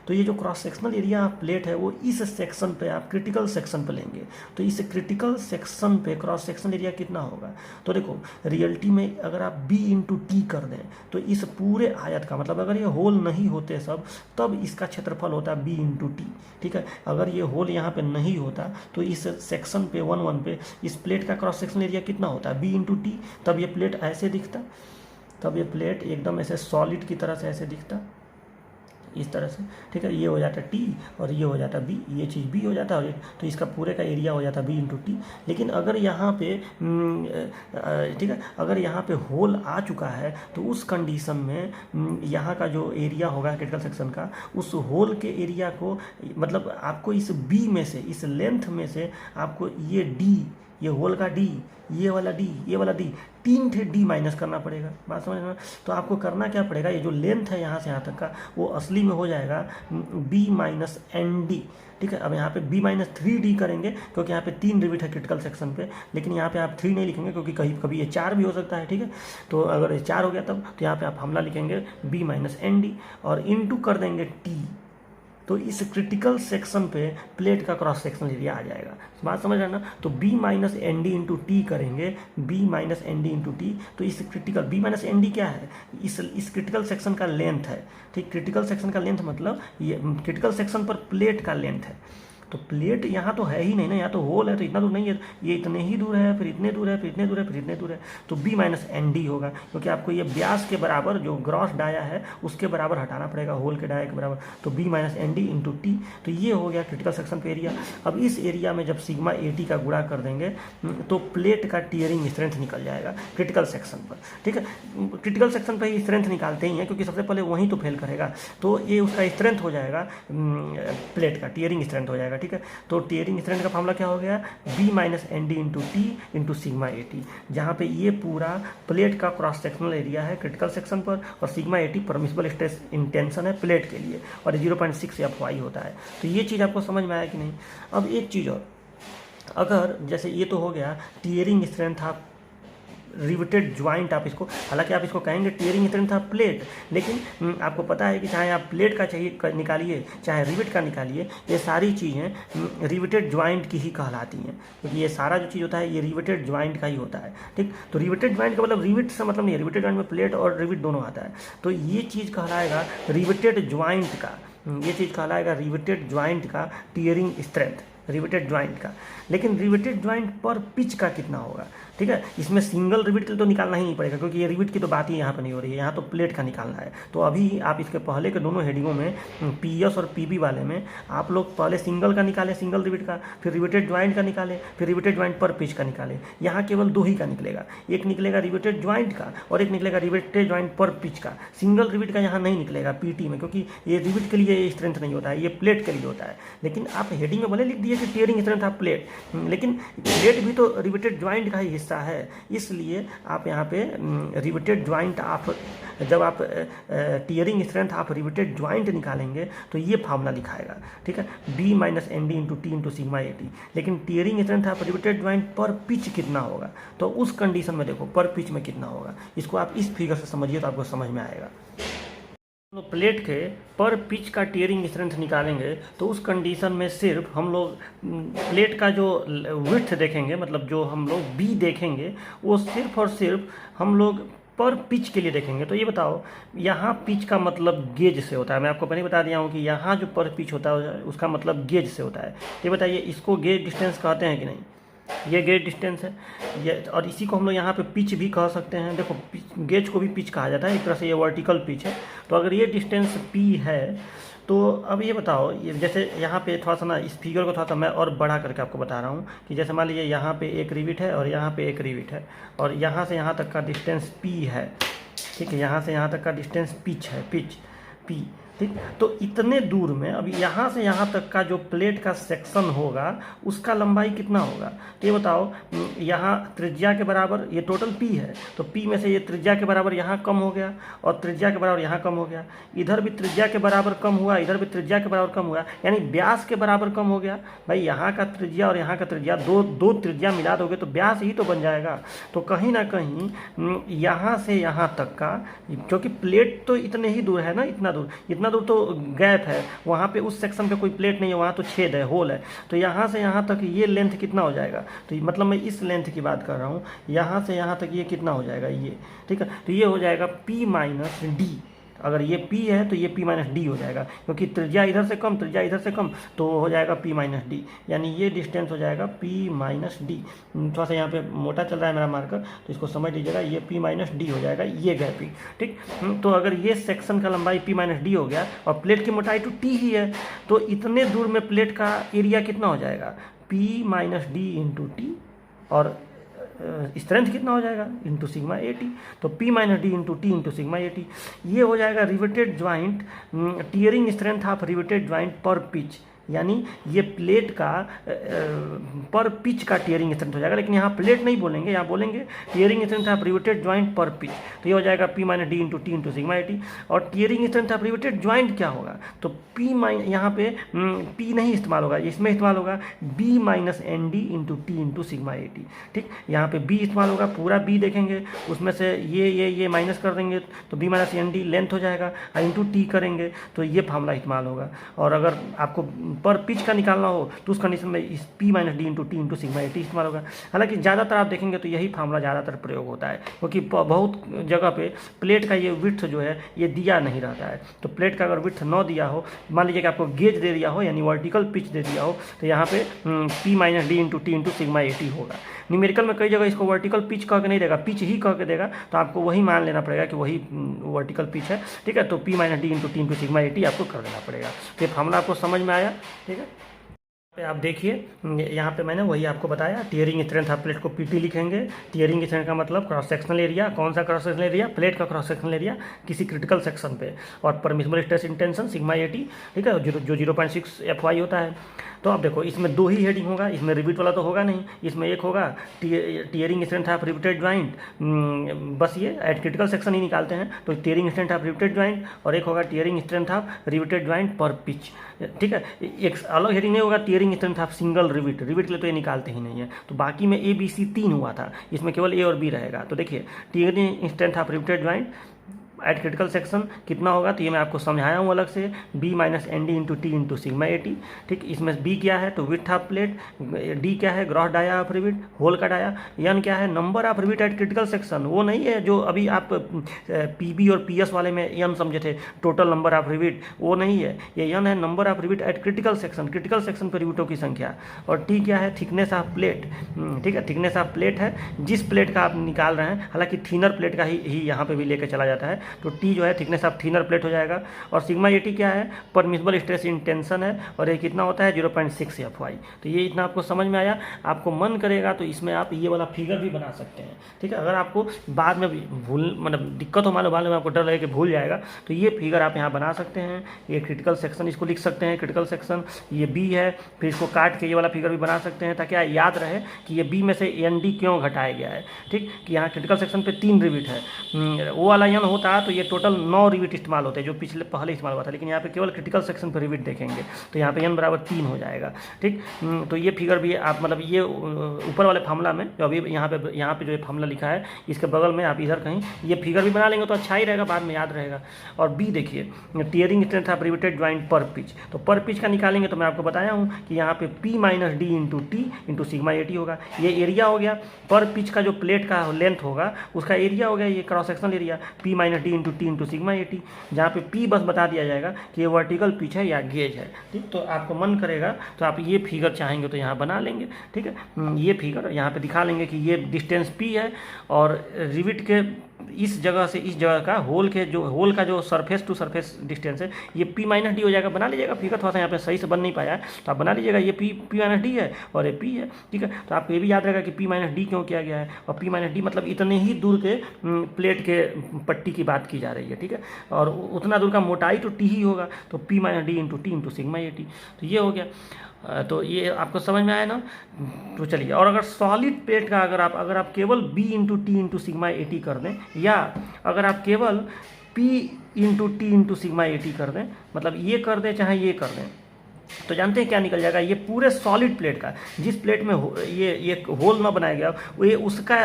तो ये जो cross sectional area of plate है वो इस सेक्शन पे आप क्रिटिकल सेक्शन पे लेंगे। तो इस क्रिटिकल सेक्शन पे क्रॉस सेक्शनल एरिया कितना होगा, तो देखो रियलिटी में अगर आप बी इंटू टी कर दें तो इस पूरे आयत का, मतलब अगर ये होल नहीं होते सब, तब इसका क्षेत्रफल होता है बी इंटू टी, ठीक है। अगर ये होल यहाँ पे नहीं होता तो इस सेक्शन पे 1 पे इस प्लेट का क्रॉस सेक्शनल एरिया कितना होता है, बी इंटू टी। तब ये प्लेट ऐसे दिखता, तब ये प्लेट एकदम ऐसे सॉलिड की तरह से ऐसे दिखता, इस तरह से, ठीक है। ये हो जाता है टी और ये हो जाता है बी, ये चीज़ बी हो जाता है, और तो इसका पूरे का एरिया हो जाता है बी इंटू टी। लेकिन अगर यहाँ पे ठीक है, अगर यहाँ पे होल आ चुका है तो उस कंडीशन में यहाँ का जो एरिया होगा क्रिटिकल सेक्शन का, उस होल के एरिया को, मतलब आपको इस बी में से, इस लेंथ में से आपको ये डी, ये होल का डी, ये वाला डी, ये वाला डी, 3 थे डी माइनस करना पड़ेगा। बात समझना। तो आपको करना क्या पड़ेगा, ये जो लेंथ है यहाँ से यहाँ तक का, वो असली में हो जाएगा बी माइनस एन डी, ठीक है। अब यहाँ पे बी माइनस 3D करेंगे क्योंकि यहाँ पे 3 रिविट है क्रिटिकल सेक्शन पे, लेकिन यहाँ पे आप 3 नहीं लिखेंगे क्योंकि कहीं कभी ये 4 भी हो सकता है, ठीक है। तो अगर ये 4 हो गया तब, तो यहाँ पे आप हमला लिखेंगे बी माइनस एन डी और इनटू कर देंगे टी। तो इस क्रिटिकल सेक्शन पे प्लेट का क्रॉस सेक्शनल एरिया आ जाएगा। बात समझ रहे ना। तो B minus N D into T करेंगे, B minus N D into T. तो इस critical B minus N D क्या है, इस क्रिटिकल सेक्शन का लेंथ है, ठीक। क्रिटिकल सेक्शन का लेंथ मतलब ये क्रिटिकल सेक्शन पर प्लेट का लेंथ है। तो प्लेट यहाँ तो है ही नहीं ना, यहाँ तो होल है, तो इतना दूर नहीं है, ये इतने ही दूर है, फिर इतने दूर है, फिर इतने दूर है, फिर इतने दूर है। तो बी माइनस एन डी होगा, क्योंकि आपको ये व्यास के बराबर जो ग्रॉस डाया है उसके बराबर हटाना पड़ेगा, होल के डाया के बराबर। तो B minus N D into T. तो ये हो गया क्रिटिकल सेक्शन का एरिया। अब इस एरिया में जब सिग्मा ए टी का गुणा कर देंगे तो प्लेट का टियरिंग स्ट्रेंथ निकल जाएगा क्रिटिकल सेक्शन पर, ठीक है। क्रिटिकल सेक्शन पर ही स्ट्रेंथ निकालते ही हैं क्योंकि सबसे पहले वहीं तो फेल करेगा, तो ये उसका स्ट्रेंथ हो जाएगा, प्लेट का टियरिंग स्ट्रेंथ हो जाएगा, ठीक है। तो टियरिंग स्ट्रेंथ का फॉर्मूला क्या हो गया, b minus N D into T into sigma A T, जहाँ पे ये पूरा प्लेट का क्रॉस सेक्शनल एरिया है क्रिटिकल सेक्शन पर, और सिग्मा ए टी परमिसिबल स्ट्रेस इंटेंशन है प्लेट के लिए, और 0.6 एफ वाई होता है। तो ये चीज़ आपको समझ में आया कि नहीं। अब एक चीज़ और, अगर जैसे ये तो हो गया tearing strength of riveted joint, आप इसको, हालांकि आप इसको कहेंगे टियरिंग स्ट्रेंथ ऑफ प्लेट, लेकिन आपको पता है कि चाहे आप प्लेट का चाहिए निकालिए चाहे रिवेट का निकालिए, ये सारी चीज़ें रिवेटेड ज्वाइंट की ही कहलाती हैं, क्योंकि ये सारा जो चीज़ होता है ये रिवेटेड ज्वाइंट का ही होता है, ठीक। तो रिवेटेड ज्वाइंट का मतलब रिवेट से मतलब नहीं है, रिवेटेड ज्वाइंट में प्लेट और रिवेट दोनों आता है। तो ये चीज़ कहलाएगा रिवेटेड ज्वाइंट का, ये चीज़ कहलाएगा रिवेटेड ज्वाइंट का टियरिंग स्ट्रेंथ, रिवेटेड ज्वाइंट का। लेकिन रिवेटेड ज्वाइंट पर पिच का कितना होगा, ठीक है। इसमें सिंगल रिविट के लिए तो निकालना ही नहीं पड़ेगा, क्योंकि ये रिविट की तो बात ही यहाँ पर नहीं हो रही है, यहाँ तो प्लेट का निकालना है। तो अभी आप इसके पहले के दोनों हेडिंगों में PS और PB वाले में आप लोग पहले सिंगल का निकाले, सिंगल रिविट का, फिर रिविटेड ज्वाइंट का निकाले, फिर रिविटेड ज्वाइंट पर पिच का निकाले। यहाँ केवल दो ही का निकलेगा, एक निकलेगा रिविटेड ज्वाइंट का और एक निकलेगा रिविटेड ज्वाइंट पर पिच का। सिंगल रिविट का यहाँ नहीं निकलेगा PT में, क्योंकि ये रिविट के लिए स्ट्रेंथ नहीं होता है, ये प्लेट के लिए होता है। लेकिन आप हेडिंग में भले लिख दिए कि टीयरिंग स्ट्रेंथ ऑफ प्लेट, लेकिन प्लेट भी तो रिविटेड ज्वाइंट का ही हिस्सा है, इसलिए आप यहाँ पे रिविटेड ज्वाइंट आप जब आप tearing strength of riveted joint निकालेंगे तो ये फार्मूला लिखाएगा, ठीक है, B minus ND into T into sigma AT। लेकिन tearing strength of riveted joint पर पिच कितना होगा, तो उस कंडीशन में देखो पर पिच में कितना होगा, इसको आप इस फिगर से समझिए तो आपको समझ में आएगा। तो प्लेट के पर पिच का टीयरिंग स्ट्रेंथ निकालेंगे तो उस कंडीशन में सिर्फ हम लोग प्लेट का जो विड्थ देखेंगे, मतलब जो हम लोग B देखेंगे, वो सिर्फ और सिर्फ हम लोग पर पिच के लिए देखेंगे। तो ये बताओ, यहाँ पिच का मतलब गेज से होता है, मैं आपको पहले बता दिया हूँ कि यहाँ जो पर पिच होता है उसका मतलब गेज से होता है। तो ये बताइए, इसको गेज डिस्टेंस कहते हैं कि नहीं? ये गेज डिस्टेंस है, ये, और इसी को हम लोग यहाँ पे पिच भी कह सकते हैं। देखो गेज को भी पिच कहा जाता है, एक तरह से ये वर्टिकल पिच है। तो अगर ये डिस्टेंस P है तो अब ये बताओ, ये जैसे यहाँ पे थोड़ा सा ना इस फिगर को थोड़ा सा मैं और बड़ा करके आपको बता रहा हूँ कि जैसे मान लीजिए यहाँ पे एक रिविट है और यहाँ पे एक रिविट है और यहाँ से यहाँ तक का डिस्टेंस P है, ठीक है, यहाँ से यहाँ तक का डिस्टेंस पिच है, पिच P, ठीक। तो इतने दूर में अब यहाँ से यहाँ तक का जो प्लेट का सेक्शन होगा उसका लंबाई कितना होगा? तो ये बताओ, यहाँ त्रिज्या के बराबर ये टोटल P है, तो P में से ये त्रिज्या के बराबर यहाँ कम हो गया और त्रिज्या के बराबर यहाँ कम हो गया, इधर भी त्रिज्या के बराबर कम हुआ, इधर भी त्रिज्या के बराबर कम हुआ, यानी व्यास के बराबर कम हो गया। भाई यहाँ का त्रिज्या और यहाँ का त्रिज्या, दो त्रिज्या मिला दोगे तो व्यास ही तो बन जाएगा। तो कहीं ना कहीं यहाँ से यहाँ तक का, क्योंकि प्लेट तो इतने ही दूर है ना, इतना दूर तो गैप है, वहाँ पे उस सेक्शन पे कोई प्लेट नहीं है, वहाँ तो छेद है, होल है। तो यहाँ से यहाँ तक ये लेंथ कितना हो जाएगा? तो मतलब मैं इस लेंथ की बात कर रहा हूँ, यहाँ से यहाँ तक ये कितना हो जाएगा ये, ठीक है। तो ये हो जाएगा P माइनस D। अगर ये P है तो ये P माइनस D हो जाएगा, क्योंकि त्रिज्या इधर से कम, त्रिज्या इधर से कम, तो हो जाएगा P माइनस D, यानी ये डिस्टेंस हो जाएगा P माइनस D। थोड़ा सा यहाँ पे मोटा चल रहा है मेरा मार्कर, तो इसको समझ लीजिएगा, ये P माइनस D हो जाएगा, ये गैपिंग, ठीक। तो अगर ये सेक्शन का लंबाई P माइनस D हो गया और प्लेट की मोटाई तो T ही है, तो इतने दूर में प्लेट का एरिया कितना हो जाएगा? P minus D into T, और स्ट्रेंथ कितना हो जाएगा? Into sigma AT। तो P minus D into T into sigma AT, ये हो जाएगा riveted joint tearing strength of riveted joint पर पिच, यानी ये प्लेट का पर पिच का टीयरिंग स्ट्रेंथ हो जाएगा। लेकिन यहाँ प्लेट नहीं बोलेंगे, यहाँ बोलेंगे tearing strength of riveted joint पर पिच। तो ये हो जाएगा P minus D into T into sigma AT। और tearing strength of riveted joint क्या होगा? तो P माइनस, यहाँ पे P नहीं इस्तेमाल होगा, इसमें इस्तेमाल होगा B minus ND into T into sigma AT, ठीक। यहाँ पे B इस्तेमाल होगा, पूरा B देखेंगे, उसमें से ये माइनस कर देंगे तो B माइनस ND लेंथ हो जाएगा, इंटू T करेंगे तो ये फार्मूला इस्तेमाल होगा। और अगर आपको पर पिच का निकालना हो तो उस कंडीशन में इस P minus D into T into sigma AT इस्तेमाल होगा। हालांकि ज़्यादातर आप देखेंगे तो यही फार्मूला ज़्यादातर प्रयोग होता है, क्योंकि बहुत जगह पे प्लेट का ये विड्थ जो है ये दिया नहीं रहता है। तो प्लेट का अगर विड्थ 9 दिया हो, मान लीजिए कि आपको गेज दे दिया हो, यानी वर्टिकल पिच दे दिया हो, तो यहाँ पे P minus D into T into sigma AT होगा। न्यूमेरिकल में कई जगह इसको वर्टिकल पिच कह के नहीं देगा, पिच ही कह के देगा, तो आपको वही मान लेना पड़ेगा कि वही वर्टिकल पिच है, ठीक है। तो P minus D into T into sigma AT आपको कर देना पड़ेगा। तो ये फार्मूला आपको समझ में आया, ठीक है। पे आप देखिए, यहाँ पे मैंने वही आपको बताया, टीयरिंग स्ट्रेंथ ऑफ प्लेट को PT लिखेंगे। टीयरिंग स्ट्रेंथ का मतलब क्रॉस सेक्शनल एरिया, कौन सा क्रॉस सेक्शनल एरिया? प्लेट का क्रॉस सेक्शनल एरिया किसी क्रिटिकल सेक्शन पे, और permissible stress intention sigma AT, ठीक है, जो 0.6 FY होता है। तो अब देखो, इसमें दो ही हेडिंग होगा, इसमें रिविट वाला तो होगा नहीं, इसमें एक होगा tearing strength of riveted joint, बस ये एट क्रिटिकल सेक्शन ही निकालते हैं, तो tearing strength of riveted joint, और एक होगा tearing strength of riveted joint पर पिच, ठीक है। एक अलग हेडिंग नहीं होगा tearing strength of single rivet के लिए तो ये निकालते ही नहीं है। तो बाकी में ABC 3 हुआ था, इसमें केवल A और B रहेगा। तो देखिए, tearing strength of riveted joint eight critical section कितना होगा, तो ये मैं आपको समझाया हूँ अलग से, b minus N D into T into sigma ए टी। ठीक, इसमें बी क्या है तो विड्थ ऑफ प्लेट, डी क्या है gross dia of rivet hole का डाया, एन क्या है number of rivet at critical section, वो नहीं है जो अभी आप पी बी और पी एस वाले में एन समझे थे टोटल नंबर ऑफ रिविट, वो नहीं है, ये एन है number of rivet at critical section, critical section पर रिविटों की संख्या। और टी क्या है थिकनेस ऑफ प्लेट, ठीक है, थिकनेस ऑफ प्लेट है जिस प्लेट का आप निकाल रहे हैं, हालांकि थिनर प्लेट का ही यहाँ पे भी लेके चला जाता है, तो टी जो है थिकनेस ऑफ थिनर प्लेट हो जाएगा। और सिग्मा ए टी क्या है परमिसिबल स्ट्रेस इन टेंशन है, और ये कितना होता है 0.6 एफ वाई। तो ये इतना आपको समझ में आया। आपको मन करेगा तो इसमें आप ये वाला फिगर भी बना सकते हैं। ठीक है, अगर आपको बाद में भूल मतलब दिक्कत हो, मान लो बाद में आपको डर लगे कि भूल जाएगा, तो ये फिगर आप यहाँ बना सकते हैं। ये क्रिटिकल सेक्शन इसको लिख सकते हैं, क्रिटिकल सेक्शन ये बी है, फिर इसको काट के ये वाला फिगर भी बना सकते हैं, ताकि याद रहे कि ये बी में से एन डी क्यों घटाया गया है। ठीक, कि यहाँ क्रिटिकल सेक्शन पे 3 रिविट है, वो वाला एन होता तो ये टोटल 9 रिविट इस्तेमाल होते हैं जो पहले इस्तेमाल हुआ था, लेकिन यहाँ पे केवल क्रिटिकल सेक्शन पर रिविट देखेंगे, तो यहाँ पे एन बराबर 3 हो जाएगा। ठीक, तो ये फिगर भी आप मतलब ये ऊपर वाले फार्मूला में जो अभी यहाँ पे जो ये फार्मूला लिखा है इसके बगल में आप इधर कहीं ये फिगर भी बना लेंगे तो अच्छा ही रहेगा, बाद में याद रहेगा। और बी देखिए tearing strength of riveted joint पर पिच, तो पर पिच का निकालेंगे तो मैं आपको बताया हूँ कि यहाँ पे P minus D into T into sigma A T होगा। ये एरिया हो गया, पर पिच का जो प्लेट का लेंथ होगा उसका एरिया हो गया, ये cross sectional area P minus D into T into sigma A T, जहाँ पे पी बस बता दिया जाएगा कि ये वर्टिकल पिच है या गेज है। ठीक, तो आपको मन करेगा तो आप ये फिगर चाहेंगे तो यहाँ बना लेंगे। ठीक है, ये फिगर यहाँ पे दिखा लेंगे कि ये डिस्टेंस पी है और रिविट के इस जगह से इस जगह का होल का जो सरफेस टू सरफेस डिस्टेंस है ये पी माइनस डी हो जाएगा। बना लीजिएगा, फिगर थोड़ा सा यहाँ पे सही से बन नहीं पाया है तो आप बना लीजिएगा, ये पी माइनस डी है और ये पी है। ठीक है, तो आपको ये भी याद रहेगा कि पी माइनस डी क्यों किया गया है, और पी माइनस डी मतलब इतने ही दूर के प्लेट के पट्टी की बात की जा रही है। ठीक है, और उतना दूर का मोटाई तो टी ही होगा, तो P minus D into T into sigma ए टी, तो ये हो गया। तो ये आपको समझ में आया ना। तो चलिए, और अगर सॉलिड प्लेट का अगर आप केवल b into T into sigma ए टी कर दें, या अगर आप केवल p into T into sigma ए टी कर दें, मतलब ये कर दें चाहे ये कर दें, तो जानते हैं क्या निकल जाएगा, ये पूरे सॉलिड प्लेट का जिस प्लेट में ये होल ना बनाया गया ये उसका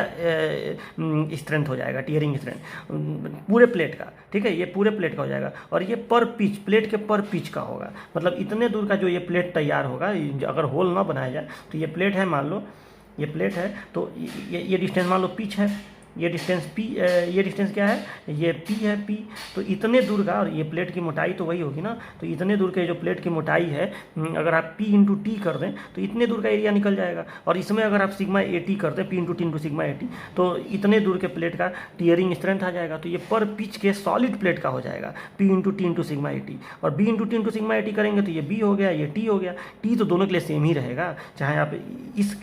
स्ट्रेंथ हो जाएगा, टीयरिंग स्ट्रेंथ पूरे प्लेट का। ठीक है, ये पूरे प्लेट का हो जाएगा, और ये पर पिच प्लेट के पर पिच का होगा, मतलब इतने दूर का जो ये प्लेट तैयार होगा अगर होल ना बनाया जाए तो ये प्लेट है, मान लो ये प्लेट है, तो ये डिस्टेंस मान लो पिच है, ये डिस्टेंस पी, ये डिस्टेंस क्या है, ये पी है, पी, तो इतने दूर का, और ये प्लेट की मोटाई तो वही होगी ना, तो इतने दूर के जो प्लेट की मोटाई है अगर आप पी इंटू टी कर दें तो इतने दूर का एरिया निकल जाएगा। और इसमें अगर आप सिग्मा ए टी कर दें, P into T into sigma ए टी, तो इतने दूर के प्लेट का टीयरिंग स्ट्रेंथ आ जाएगा। तो ये पर पिच के सॉलिड प्लेट का हो जाएगा P into T into sigma ए टी, और B into T into sigma ए टी करेंगे तो ये बी हो गया, ये टी हो गया। टी तो दोनों के लिए सेम ही रहेगा, चाहे आप इस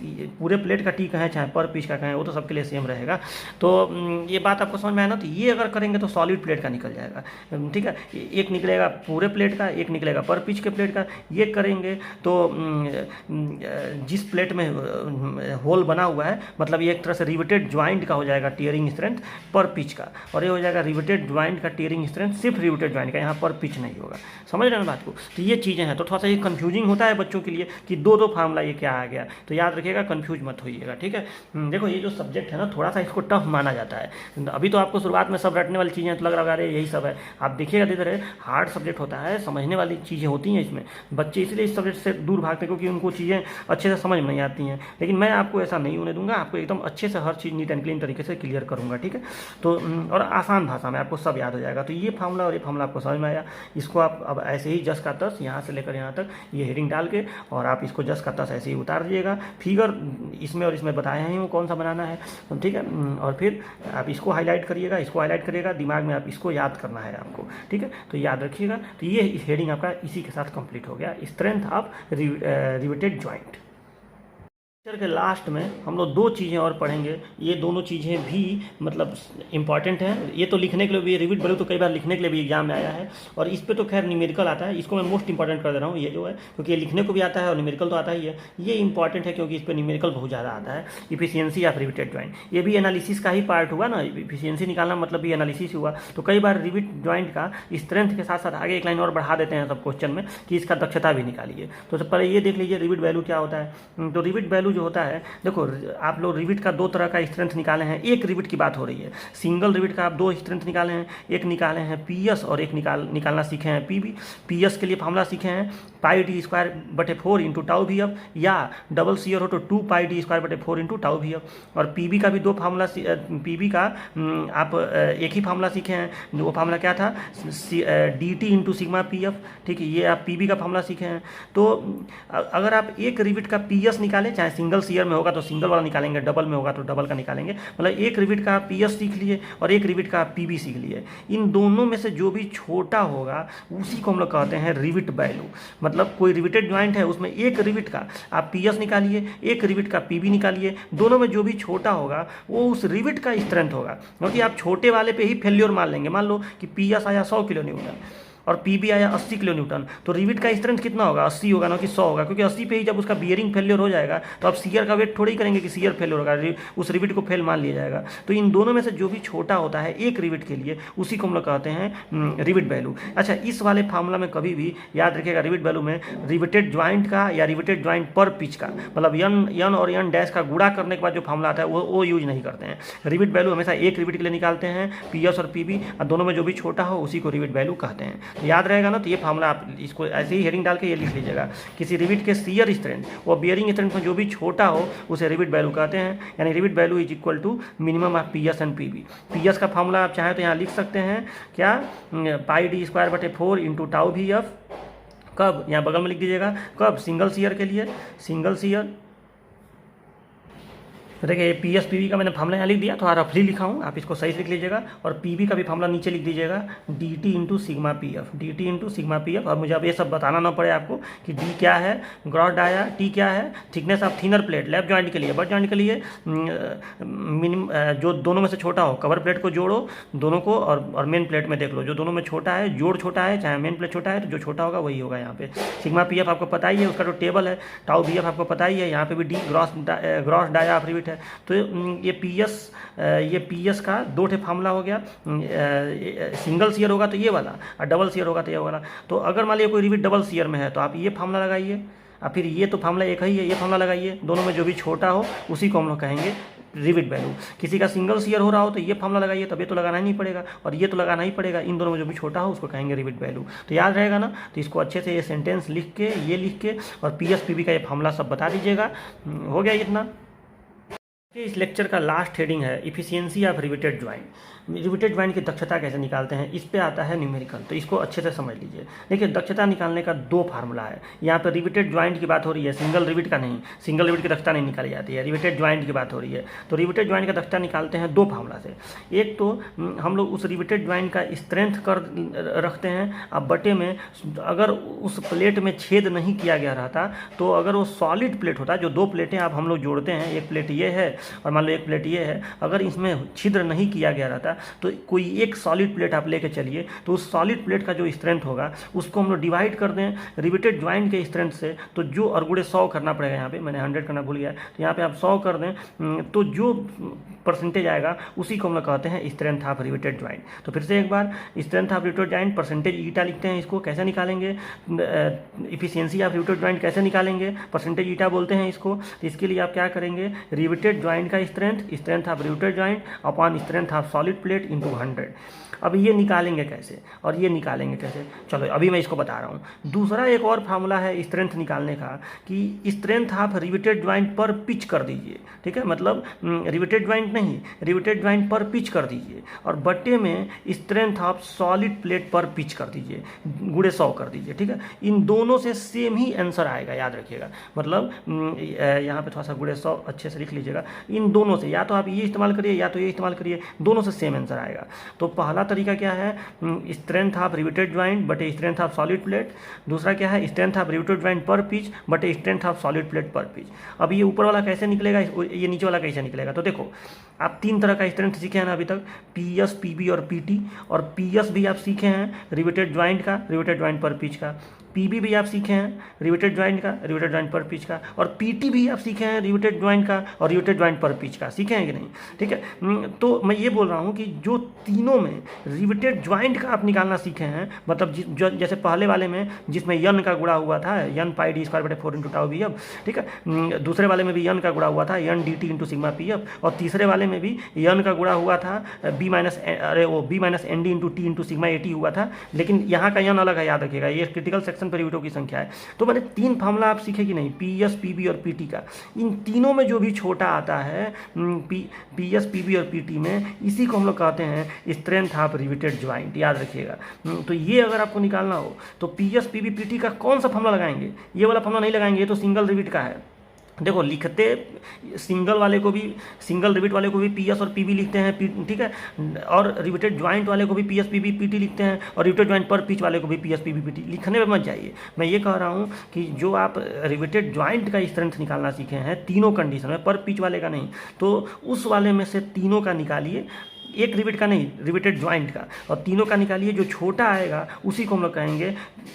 पूरे प्लेट का टी कहें चाहे पर पिच का कहें, वो तो सबके लिए सेम रहेगा। तो ये बात आपको समझ में आया ना। तो ये अगर करेंगे तो सॉलिड प्लेट का निकल जाएगा। ठीक है, एक निकलेगा पूरे प्लेट का, एक निकलेगा पर पिच के प्लेट का। ये करेंगे तो जिस प्लेट में होल बना हुआ है, मतलब ये एक तरह से रिवेटेड ज्वाइंट का हो जाएगा टीयरिंग स्ट्रेंथ पर पिच का, और ये हो जाएगा रिवेटेड ज्वाइंट का टीयरिंग स्ट्रेंथ सिर्फ रिवेटेड ज्वाइंट का, यहाँ पर पिच नहीं होगा। समझ रहे हैं बात को। तो ये चीज़ें हैं, तो थोड़ा सा ये कन्फ्यूजिंग होता है बच्चों के लिए कि दो फार्मूला ये क्या आ गया, तो याद रखिएगा, कन्फ्यूज मत होइएगा। ठीक है, देखो ये जो सब्जेक्ट है ना थोड़ा सा इसको टफ माना जाता है। अभी तो आपको शुरुआत में सब रटने वाली चीज़ें तो लग रहा है यही सब है, आप देखिएगा धीरे धीरे हार्ड सब्जेक्ट होता है, समझने वाली चीज़ें होती हैं इसमें। बच्चे इसलिए इस सब्जेक्ट से दूर भागते हैं क्योंकि उनको चीज़ें अच्छे से समझ में नहीं आती हैं, लेकिन मैं आपको ऐसा नहीं होने दूंगा, आपको एकदम अच्छे से हर चीज़ नीट एंड क्लीन तरीके से क्लियर करूँगा। ठीक है, तो और आसान भाषा में आपको सब याद हो जाएगा। तो ये फार्मूला और ये फार्मूला आपको समझ में आया, इसको आप अब ऐसे ही जस का तस यहाँ से लेकर यहाँ तक ये हेडिंग डाल के और आप इसको जस का तस ऐसे ही उतार दीजिएगा। फिगर इसमें और इसमें बताए हैं वो कौन सा बनाना है, ठीक है, और फिर आप इसको हाईलाइट करिएगा, इसको हाईलाइट करिएगा, दिमाग में आप इसको याद करना है आपको। ठीक है, तो याद रखिएगा। तो ये हेडिंग आपका इसी के साथ कंप्लीट हो गया, स्ट्रेंथ ऑफ रिवेटेड ज्वाइंट। के लास्ट में हम लोग दो चीज़ें और पढ़ेंगे, ये दोनों चीज़ें भी मतलब इम्पॉर्टेंट हैं। ये तो लिखने के लिए भी, रिविट वैल्यू तो कई बार लिखने के लिए भी एग्जाम में आया है, और इस पे तो खैर न्यूमेरिकल आता है, इसको मैं मोस्ट इंपॉर्टेंट कर दे रहा हूँ ये जो है, क्योंकि ये लिखने को भी आता है और न्यूमेरिकल तो आता ही है। ये इंपॉर्टेंट है क्योंकि इस पर न्यूमेरिकल बहुत ज़्यादा आता है। इफिशियंसी ऑफ रिवेटेड ज्वाइंट, ये भी एनालिसिस का ही पार्ट हुआ ना, इफिशियंसी निकालना मतलब भी एनालिसिस हुआ। तो कई बार रिविट ज्वाइंट का स्ट्रेंथ के साथ साथ आगे एक लाइन और बढ़ा देते हैं सब क्वेश्चन में कि इसका दक्षता भी निकालिए। तो सबसे पहले ये देख लीजिए रिविट वैल्यू क्या होता है। तो रिविट वैल्यू जो होता है, देखो आप लोग रिविट का 2 तरह का स्ट्रेंथ निकाले हैं, एक रिविट की बात हो रही है, सिंगल रिविट का आप 2 स्ट्रेंथ निकाले हैं, एक निकाले हैं पीएस और एक निकालना सीखे हैं पीबी। पीएस के लिए फार्मूला सीखे हैं πd²/4 into tau V F, या डबल सीयर हो तो 2πd²/4 into tau V F. और पीबी का भी 2 फार्मूला, पीबी का आप एक ही फार्मूला सीखे हैं, वो फार्मूला क्या था, dt into sigma P F, ठीक है, ये आप पीबी का फार्मूला सीखे हैं। तो अगर आप एक रिविट का पीएस निकालें, चाहे सिंगल सीयर में होगा तो सिंगल वाला निकालेंगे, डबल में होगा तो डबल का निकालेंगे, मतलब एक रिविट का पीएस सीख लिए और एक रिविट का पीबी सीख लिए। इन दोनों में से जो भी छोटा होगा उसी को हम लोग कहते हैं रिविट वैल्यू। मतलब कोई रिविटेड ज्वाइंट है, उसमें एक रिविट का आप पीएस निकालिए, एक रिविट का पीबी निकालिए, दोनों में जो भी छोटा होगा वो उस रिविट का स्ट्रेंथ होगा। क्योंकि आप छोटे वाले पे ही फेल्योर मान लेंगे, मान लो कि पीएस आया 100 किलो न्यूटन और पीबी आया 80 किलो न्यूटन, तो रिविट का स्ट्रेंथ कितना होगा, 80 होगा ना कि 100 होगा, क्योंकि 80 पे ही जब उसका बियरिंग फेलियर हो जाएगा तो आप सीयर का वेट थोड़ी ही करेंगे कि सीयर फेलियर होगा, उस रिविट को फेल मान लिया जाएगा। तो इन दोनों में से जो भी छोटा होता है एक रिविट के लिए, उसी को हम लोग कहते हैं रिविट वैल्यू। अच्छा, इस वाले फार्मूला में कभी भी याद रखिएगा, रिविट वैल्यू में रिविटेड ज्वाइंट का या रिविटेड ज्वाइंट पर पिच का, मतलब एन और एन डैश का गुणा करने के बाद जो फार्मूला आता है वो यूज नहीं करते हैं। रिविट वैल्यू हमेशा एक रिविट के लिए निकालते हैं, पीएस और पीबी, और दोनों में जो भी छोटा हो उसी को रिविट वैल्यू कहते हैं। तो याद रहेगा ना, तो ये फार्मूला आप इसको ऐसे ही हेडिंग डाल के ये लिख लीजिएगा, किसी रिविट के शियर स्ट्रेंथ वो बियरिंग स्ट्रेंथ में जो भी छोटा हो उसे रिविट वैल्यू कहते हैं। यानी rivet value is equal to minimum of PS and PB. PS का फार्मूला आप चाहें तो यहाँ लिख सकते हैं क्या, πd²/4 into tau V F. कब, यहाँ बगल में लिख दीजिएगा, कब, सिंगल सीयर के लिए, सिंगल सीयर। तो देखिए पीएस पीबी का मैंने फार्मूला यहाँ लिख दिया, थोड़ा रफली लिखा हूँ, आप इसको सही से लिख लीजिएगा। और पीबी का भी फार्मूला नीचे लिख दीजिएगा, dt into sigma P F, dt into sigma P F. और मुझे अब ये सब बताना ना पड़े आपको कि डी क्या है, ग्रॉस डाया, टी क्या है, thickness of thinner plate left joint के लिए, बट जॉइंट के लिए मिनिमम जो दोनों में से छोटा हो, कवर प्लेट को जोड़ो दोनों को, और मेन प्लेट में देख लो जो दोनों में छोटा है, जोड़ छोटा है, चाहे मेन प्लेट छोटा है, तो जो छोटा होगा वही होगा यहाँ पे। सिग्मा पी एफ आपको पता ही है, उसका जो टेबल है, टाउ वी एफ आपको पता ही है, यहाँ पे भी d gross dia of rivet है। तो ये पीएस का 2 ठे फार्मूला हो गया, सिंगल सीयर होगा तो ये वाला, और डबल सीयर होगा तो ये वाला। तो अगर मान लीजिए कोई रिविट डबल सीयर में है तो आप ये फार्मूला लगाइए, और फिर ये तो फार्मूला एक ही है, ये फार्मूला लगाइए, दोनों में जो भी छोटा हो उसी को हम लोग कहेंगे रिविट वैल्यू। किसी का सिंगल सीयर हो रहा हो तो ये फार्मूला लगाइए, तब ये तो लगाना ही नहीं पड़ेगा, और ये तो लगाना ही पड़ेगा, इन दोनों में जो भी छोटा हो उसको कहेंगे रिविट वैल्यू। तो याद रहेगा ना, तो इसको अच्छे से ये सेंटेंस लिख के, ये लिख के, और पीएस पीबी का ये फार्मूला सब बता दीजिएगा। हो गया इतना। इस लेक्चर का लास्ट हेडिंग है efficiency of riveted joint. Riveted joint की दक्षता कैसे निकालते हैं, इस पे आता है न्यूमेरिकल, तो इसको अच्छे से समझ लीजिए। देखिए दक्षता निकालने का 2 फार्मूला है। यहाँ पे रिविटेड ज्वाइंट की बात हो रही है, सिंगल रिविट का नहीं, सिंगल रिविट की दक्षता नहीं निकाली जाती है, रिविटेड ज्वाइंट की बात हो रही है। तो रिविटेड ज्वाइंट का दक्षता निकालते हैं 2 फार्मूला से। एक तो हम लोग उस रिविटेड ज्वाइंट का स्ट्रेंथ कर रखते हैं, अब बटे में अगर उस प्लेट में छेद नहीं किया गया रहता, तो अगर वो सॉलिड प्लेट होता, जो 2 प्लेटें आप हम लोग जोड़ते हैं, एक प्लेट ये है और मान लो एक प्लेट ये है, अगर इसमें छिद्र नहीं किया गया रहता तो कोई एक सॉलिड प्लेट आप लेके चलिए, तो उस सॉलिड प्लेट का जो स्ट्रेंथ होगा उसको हम लोग डिवाइड कर दें रिविटेड ज्वाइंट के स्ट्रेंथ से, तो जो अरगुड़े 100 करना पड़ेगा, यहाँ पे मैंने 100 करना भूल गया, तो यहाँ पे आप 100 कर दें, तो जो परसेंटेज आएगा उसी को हम लोग कहते हैं स्ट्रेंथ ऑफ रिविटेड ज्वाइंट। तो फिर से एक बार, strength of riveted joint percentage eta लिखते हैं, इसको कैसे निकालेंगे, इफिशियंसी ऑफ रिविटेड ज्वाइंट कैसे निकालेंगे, परसेंटेज ईटा बोलते हैं इसको। तो इसके लिए आप क्या करेंगे, रिविटेड ज्वाइंट का strength of riveted joint upon strength of solid plate into 100। अब ये निकालेंगे कैसे और ये निकालेंगे कैसे, चलो अभी मैं इसको बता रहा हूँ। दूसरा एक और फार्मूला है स्ट्रेंथ निकालने का, कि स्ट्रेंथ ऑफ रिविटेड ज्वाइंट पर पिच कर दीजिए, ठीक है, मतलब रिविटेड ज्वाइंट नहीं, रिविटेड ज्वाइंट पर पिच कर दीजिए, और बट्टे में स्ट्रेंथ ऑफ सॉलिड प्लेट पर पिच कर दीजिए, गुणे 100 कर दीजिए, ठीक है। इन दोनों से सेम ही आंसर आएगा, याद रखिएगा। मतलब यहाँ पे थोड़ा सा गुणे 100 अच्छे से लिख लीजिएगा। इन दोनों से या तो आप ये इस्तेमाल करिए या तो ये इस्तेमाल करिए, दोनों से सेम आंसर आएगा। तो पहला तरीका क्या है, स्ट्रेंथ ऑफ रिविटेड ज्वाइंट बटे स्ट्रेंथ ऑफ सॉलिड प्लेट। दूसरा क्या है, स्ट्रेंथ ऑफ रिविटेड ज्वाइंट पर पिच बटे स्ट्रेंथ ऑफ सॉलिड प्लेट पर पिच। अब ये ऊपर वाला कैसे निकलेगा, ये नीचे वाला कैसे निकलेगा, तो देखो आप 3 तरह का स्ट्रेंथ सीखे हैं ना अभी तक, पी एस, पी बी और पी टी। और पी एस भी आप सीखे हैं रिवेटेड ज्वाइंट का, रिवेटेड ज्वाइंट पर पिच का। पीबी भी आप सीखे हैं रिवेटेड ज्वाइंट का, रिवेटेड ज्वाइंट पर पिच का। और पीटी भी आप सीखे हैं रिवेटेड ज्वाइंट का और रिवेटेड ज्वाइंट पर पिच का, सीखे हैं कि नहीं? ठीक है, तो मैं ये बोल रहा हूँ कि जो तीनों में रिवेटेड ज्वाइंट का आप निकालना सीखे हैं, मतलब जैसे पहले वाले में जिसमें यन का गुणा हुआ था, यन पाई डी स्क्वायर बटे 4 इंटू टाउ बी एफ, ठीक है, दूसरे वाले में भी यन का गुणा हुआ था, n D T into sigma P F, और तीसरे वाले में भी यन का गुणा हुआ था b minus N D into T into sigma ए टी हुआ था, लेकिन यहाँ का यन अलग है, याद रखिएगा, ये क्रिटिकल सेक्शन पर रिवेटों की संख्या है। तो मैंने 3 फार्मूला आप सीखे कि नहीं, पी एस, पी बी और पी टी का। इन तीनों में जो भी छोटा आता है पी एस, पी बी और पी टी में, इसी को हम लोग कहते हैं स्ट्रेंथ ऑफ रिवेटेड ज्वाइंट, याद रखिएगा। तो ये अगर आपको निकालना हो तो p S, P B, P T का कौन सा फार्मूला लगाएंगे? ये वाला फार्मूला नहीं लगाएंगे, ये तो सिंगल रिविट का है। देखो, लिखते सिंगल वाले को भी, सिंगल रिविट वाले को भी पी एस और पी बी लिखते हैं, ठीक है, और रिविटेड ज्वाइंट वाले को भी P S, P B, P t लिखते हैं, और रिविटेड ज्वाइंट पर पिच वाले को भी P S, P B, P t. लिखने में मत जाइए, मैं ये कह रहा हूँ कि जो आप रिविटेड ज्वाइंट का स्ट्रेंथ निकालना सीखे हैं तीनों कंडीशन में, पर पिच वाले का नहीं, तो उस वाले में से तीनों का निकालिए, एक रिविट का नहीं, रिविटेड ज्वाइंट का, और तीनों का निकालिए। जो छोटा आएगा उसी को हम लोग कहेंगे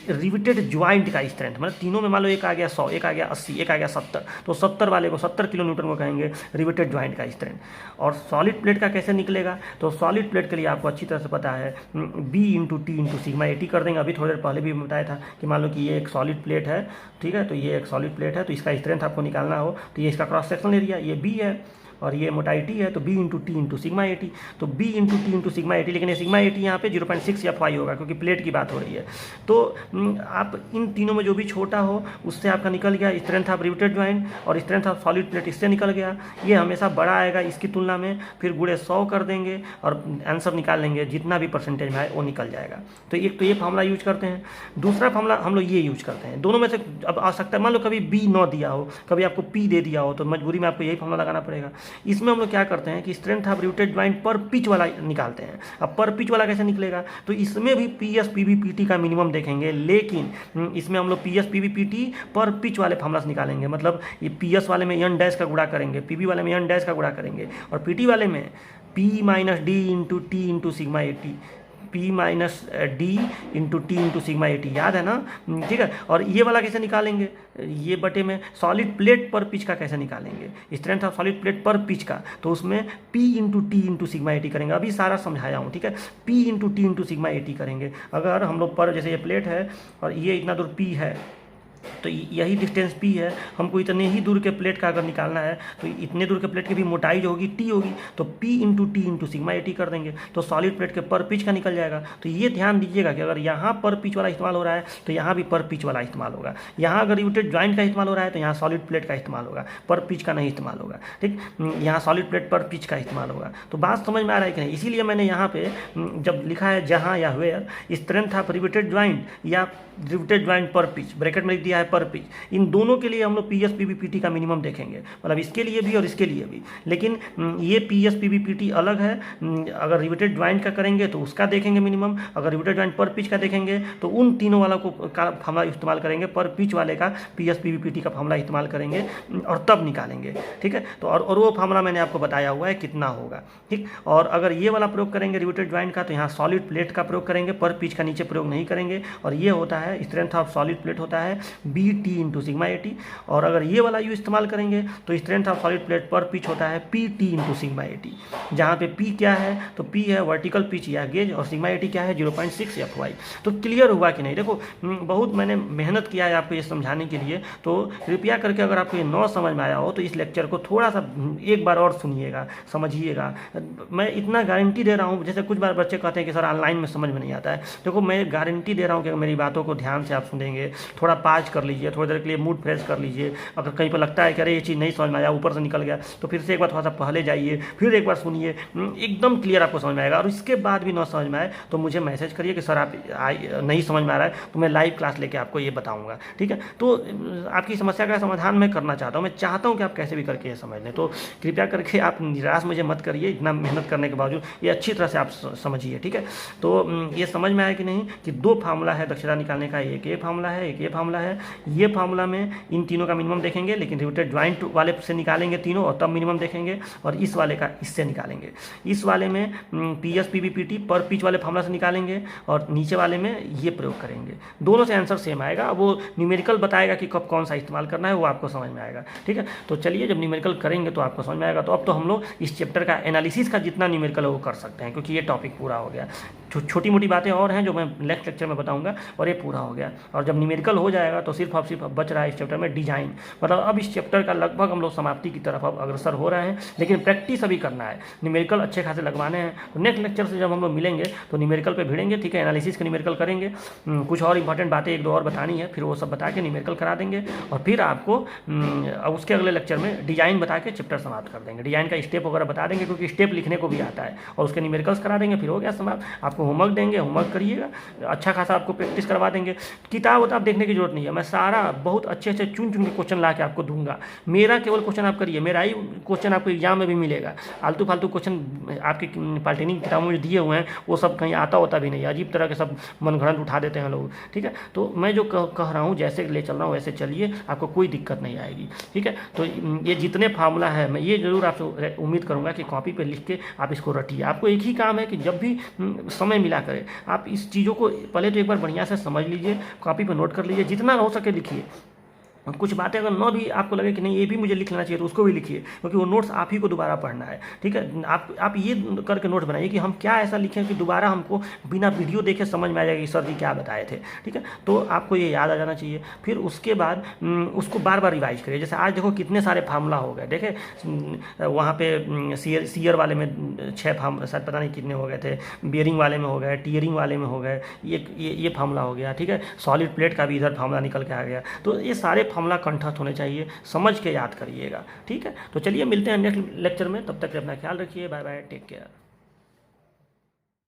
रिविटेड ज्वाइंट का स्ट्रेंथ। मतलब तीनों में मान लो एक आ गया 100, एक आ गया 80, एक आ गया 70, तो 70 वाले को, 70 किलो न्यूटन को कहेंगे रिविटेड ज्वाइंट का स्ट्रेंथ। और सॉलिड प्लेट का कैसे निकलेगा? तो सॉलिड प्लेट के लिए आपको अच्छी तरह से पता है, b into T into sigma ए टी कर देंगे। अभी थोड़ी देर पहले भी बताया था कि मान लो कि ये एक सॉलिड प्लेट है, ठीक है, तो ये एक सॉलिड प्लेट है, तो इसका स्ट्रेंथ आपको निकालना हो तो ये इसका क्रॉस सेक्शनल एरिया, ये बी है और ये मोटाई टी है, तो B into T into sigma ए टी, तो B into T into sigma ए टी, लेकिन ये सिग्मा ए टी यहाँ पे 0.6 या 5 होगा क्योंकि प्लेट की बात हो रही है। तो आप इन तीनों में जो भी छोटा हो उससे आपका निकल गया स्ट्रेंथ ऑफ रिवेटेड ज्वाइंट, और स्ट्रेंथ ऑफ सॉलिड प्लेट इससे निकल गया। ये हमेशा बड़ा आएगा इसकी तुलना में, फिर गुणे 100 कर देंगे और आंसर निकाल लेंगे, जितना भी परसेंटेज में आए वो निकल जाएगा। तो एक तो ये फार्मूला यूज करते हैं, दूसरा फार्मूला हम लोग ये यूज करते हैं। दोनों में से अब आ सकता है, मान लो कभी बी न दिया हो, कभी आपको पी दे दिया हो, तो मजबूरी में आपको यही फार्मूला लगाना पड़ेगा। इसमें हम लोग क्या करते हैं कि स्ट्रेंथ ऑफ रिवेटेड ज्वाइंट पर पिच वाला निकालते हैं। अब पर पिच वाला कैसे निकलेगा? तो इसमें भी P S, P B, P T का मिनिमम देखेंगे, लेकिन इसमें हम लोग P S, P B, P T पर पिच वाले फार्मूला से निकालेंगे। मतलब ये पी एस वाले में एन डैश का गुणा करेंगे, पी बी वाले में एन डैश का गुणा करेंगे, और पी टी वाले में P minus D into T into sigma A T, P minus D into T into sigma A T, याद है ना? ठीक है। और ये वाला कैसे निकालेंगे? ये बटे में सॉलिड प्लेट पर पिच का कैसे निकालेंगे? स्ट्रेंथ ऑफ सॉलिड प्लेट पर पिच का, तो उसमें P into T into sigma ए टी करेंगे। अभी सारा समझाया हूँ, ठीक है। P into T into sigma ए टी करेंगे। अगर हम लोग पर, जैसे ये प्लेट है और ये इतना दूर पी है, तो यही डिस्टेंस P है, हमको इतने ही दूर के प्लेट का अगर निकालना है तो इतने दूर के प्लेट की भी मोटाई जो होगी T होगी, तो P into T into sigma ए टी कर देंगे, तो सॉलिड प्लेट के पर पिच का निकल जाएगा। तो ये ध्यान दीजिएगा कि अगर यहाँ पर पिच वाला इस्तेमाल हो रहा है तो यहाँ भी पर पिच वाला इस्तेमाल होगा। यहाँ अगर रिवेटेड ज्वाइंट का इस्तेमाल हो रहा है तो यहाँ सॉलिड प्लेट का इस्तेमाल होगा, पर पिच का नहीं इस्तेमाल होगा, ठीक। यहाँ सॉलिड प्लेट पर पिच का इस्तेमाल होगा। तो बात समझ में आ रहा है कि नहीं? इसीलिए मैंने यहाँ पे जब लिखा है जहाँ या where strength of riveted joint या रिवेटेड ज्वाइंट पर पिच, ब्रैकेट में लिख दिया है पर पिच, इन दोनों के लिए हम लोग P S, P B, P T का मिनिमम देखेंगे, मतलब इसके लिए भी और इसके लिए भी। लेकिन ये P S, P B, P T अलग है। अगर रिवेटेड ज्वाइंट का करेंगे तो उसका देखेंगे मिनिमम, अगर रिवेटेड ज्वाइंट पर पिच का देखेंगे तो उन तीनों वालों को का फार्मूला इस्तेमाल करेंगे, पर पिच वाले का P S, P B, P T का फार्मूला इस्तेमाल करेंगे और तब निकालेंगे, ठीक है। तो और वो फार्मूला मैंने आपको बताया हुआ है कितना होगा, ठीक। और अगर ये वाला प्रयोग करेंगे रिवेटेड ज्वाइंट का, तो यहाँ सॉलिड प्लेट का प्रयोग करेंगे, पर पिच का नीचे प्रयोग नहीं करेंगे। और ये होता है स्ट्रेंथ ऑफ सॉलिड प्लेट होता है बी टी इंटू सिग्मा ए टी। और अगर ये वाला यू इस्तेमाल करेंगे तो स्ट्रेंथ ऑफ सॉलिड प्लेट पर पिच होता है P T into sigma A T, जहाँ पे पी क्या है? तो पी है वर्टिकल पिच या गेज, और सिग्मा ए टी क्या है? 0.6 एफ वाई। तो क्लियर हुआ कि नहीं? देखो, बहुत मैंने मेहनत किया है आपको ये समझाने के लिए, तो कृपया करके अगर आपको ये न समझ में आया हो तो इस लेक्चर को थोड़ा सा एक बार और सुनिएगा, समझिएगा। मैं इतना गारंटी दे रहा हूँ, जैसे कुछ बार बच्चे कहते हैं कि सर ऑनलाइन में समझ में नहीं आता है। देखो, मैं गारंटी दे रहा हूँ कि मेरी बातों को ध्यान से आप सुनेंगे, थोड़ा पाज कर लीजिए, थोड़ी देर के लिए मूड फ्रेश कर लीजिए। अगर कहीं पर लगता है कि अरे ये चीज़ नहीं समझ में आया, ऊपर से निकल गया, तो फिर से एक बार थोड़ा सा पहले जाइए, फिर एक बार सुनिए, एकदम क्लियर आपको समझ में आएगा। और इसके बाद भी ना समझ में आए तो मुझे मैसेज करिए कि सर आप नहीं समझ में आ रहा है, तो मैं लाइव क्लास लेके आपको ये बताऊँगा, ठीक है। तो आपकी समस्या का समाधान मैं करना चाहता हूँ, मैं चाहता हूँ कि आप कैसे भी करके ये समझ लें। तो कृपया करके आप निराश मुझे मत करिए, इतना मेहनत करने के बावजूद ये अच्छी तरह से आप समझिए, ठीक है। तो ये समझ में आया कि नहीं कि दो फार्मूला है दक्षता निकालने का, एक ये फार्मूला है, एक ये फार्मूला है। ये फार्मूला में इन तीनों का मिनिमम देखेंगे, लेकिन रिवेटेड ज्वाइंट वाले से निकालेंगे तीनों और तब मिनिमम देखेंगे, और इस वाले का इससे निकालेंगे। इस वाले में PS PB PT पर पिच वाले फार्मूला से निकालेंगे और नीचे वाले में ये प्रयोग करेंगे। दोनों से आंसर सेम आएगा। वो न्यूमेरिकल बताएगा कि कब कौन सा इस्तेमाल करना है, वो आपको समझ में आएगा। ठीक है, तो चलिए जब न्यूमेरिकल करेंगे तो आपको समझ में आएगा। तो अब तो हम लोग इस चैप्टर का एनालिसिस का जितना न्यूमेरिकल है वो कर सकते हैं, क्योंकि ये टॉपिक पूरा हो गया। छोटी मोटी बातें और हैं जो मैं नेक्स्ट लेक्चर में बताऊंगा, और ये पूरा हो गया। और जब न्यूमेरिकल हो जाएगा तो सिर्फ बच रहा है इस चैप्टर में डिजाइन। मतलब अब इस चैप्टर का लगभग हम लोग समाप्ति की तरफ अब अग्रसर हो रहे हैं, लेकिन प्रैक्टिस अभी करना है। न्यूमेरिकल अच्छे खासे लगवाने हैं। तो नेक्स्ट लेक्चर से जब हम लोग मिलेंगे तो न्यूमेरिकल पे भिड़ेंगे। ठीक है, एनालिसिस का न्यूमेरिकल करेंगे, कुछ और इंपॉर्टेंट बातें एक दो और बतानी है, फिर वो सब बता के न्यूमेरिकल करा देंगे, और फिर आपको उसके अगले लेक्चर में डिजाइन बता के चैप्टर समाप्त कर देंगे। डिजाइन का स्टेप वगैरह बता देंगे, क्योंकि स्टेप लिखने को भी आता है, और उसके न्यूमेरिकल्स करा देंगे, फिर हो गया समाप्त। आपको होमवर्क देंगे, होमवर्क करिएगा, अच्छा खासा आपको प्रैक्टिस करवा देंगे। किताब वताब देखने की जरूरत नहीं है, मैं सारा बहुत अच्छे अच्छे चुन चुन के क्वेश्चन ला के आपको दूंगा। मेरा केवल क्वेश्चन आप करिए, मेरा ही क्वेश्चन आपको एग्जाम में भी मिलेगा। आलतू फालतू क्वेश्चन आपके पॉलिटेक्निक किताबों में दिए हुए हैं वो सब कहीं आता होता भी नहीं, अजीब तरह के सब मनगढ़ंत उठा देते हैं लोग। ठीक है, तो मैं जो कह रहा हूँ जैसे ले चल रहा हूँ वैसे चलिए, आपको कोई दिक्कत नहीं आएगी। ठीक है, तो ये जितने फार्मूला है मैं ये जरूर आपसे उम्मीद करूँगा कि कॉपी पर लिख के आप इसको रटिए। आपको एक ही काम है कि जब भी समय मिला करें आप इस चीज़ों को पहले तो एक बार बढ़िया से समझ लीजिए, कॉपी पर नोट कर लीजिए, जितना हो सके लिखिए। कुछ बातें अगर न भी आपको लगे कि नहीं ये भी मुझे लिख लेना चाहिए तो उसको भी लिखिए, क्योंकि वो नोट्स आप ही को दोबारा पढ़ना है। ठीक है, आप ये करके नोट बनाइए कि हम क्या ऐसा लिखें कि दोबारा हमको बिना वीडियो देखे समझ में आ जाएगा कि सर जी क्या बताए थे। ठीक है, तो आपको ये याद आ जाना चाहिए। फिर उसके बाद उसको बार बार रिवाइज करिए। जैसे आज देखो कितने सारे फार्मूला हो गए, देखे वहाँ पे सीयर वाले में 6 फार्मूला शायद पता नहीं कितने हो गए थे, बियरिंग वाले में हो गए, टीयरिंग वाले में हो गए, ये फार्मूला हो गया। ठीक है, सॉलिड प्लेट का भी इधर फार्मूला निकल के आ गया। तो ये सारे फार्मूला कंठस्थ होने चाहिए, समझ के याद करिएगा। ठीक है, तो चलिए मिलते हैं नेक्स्ट लेक्चर में, तब तक अपना ख्याल रखिए। Bye bye, take care.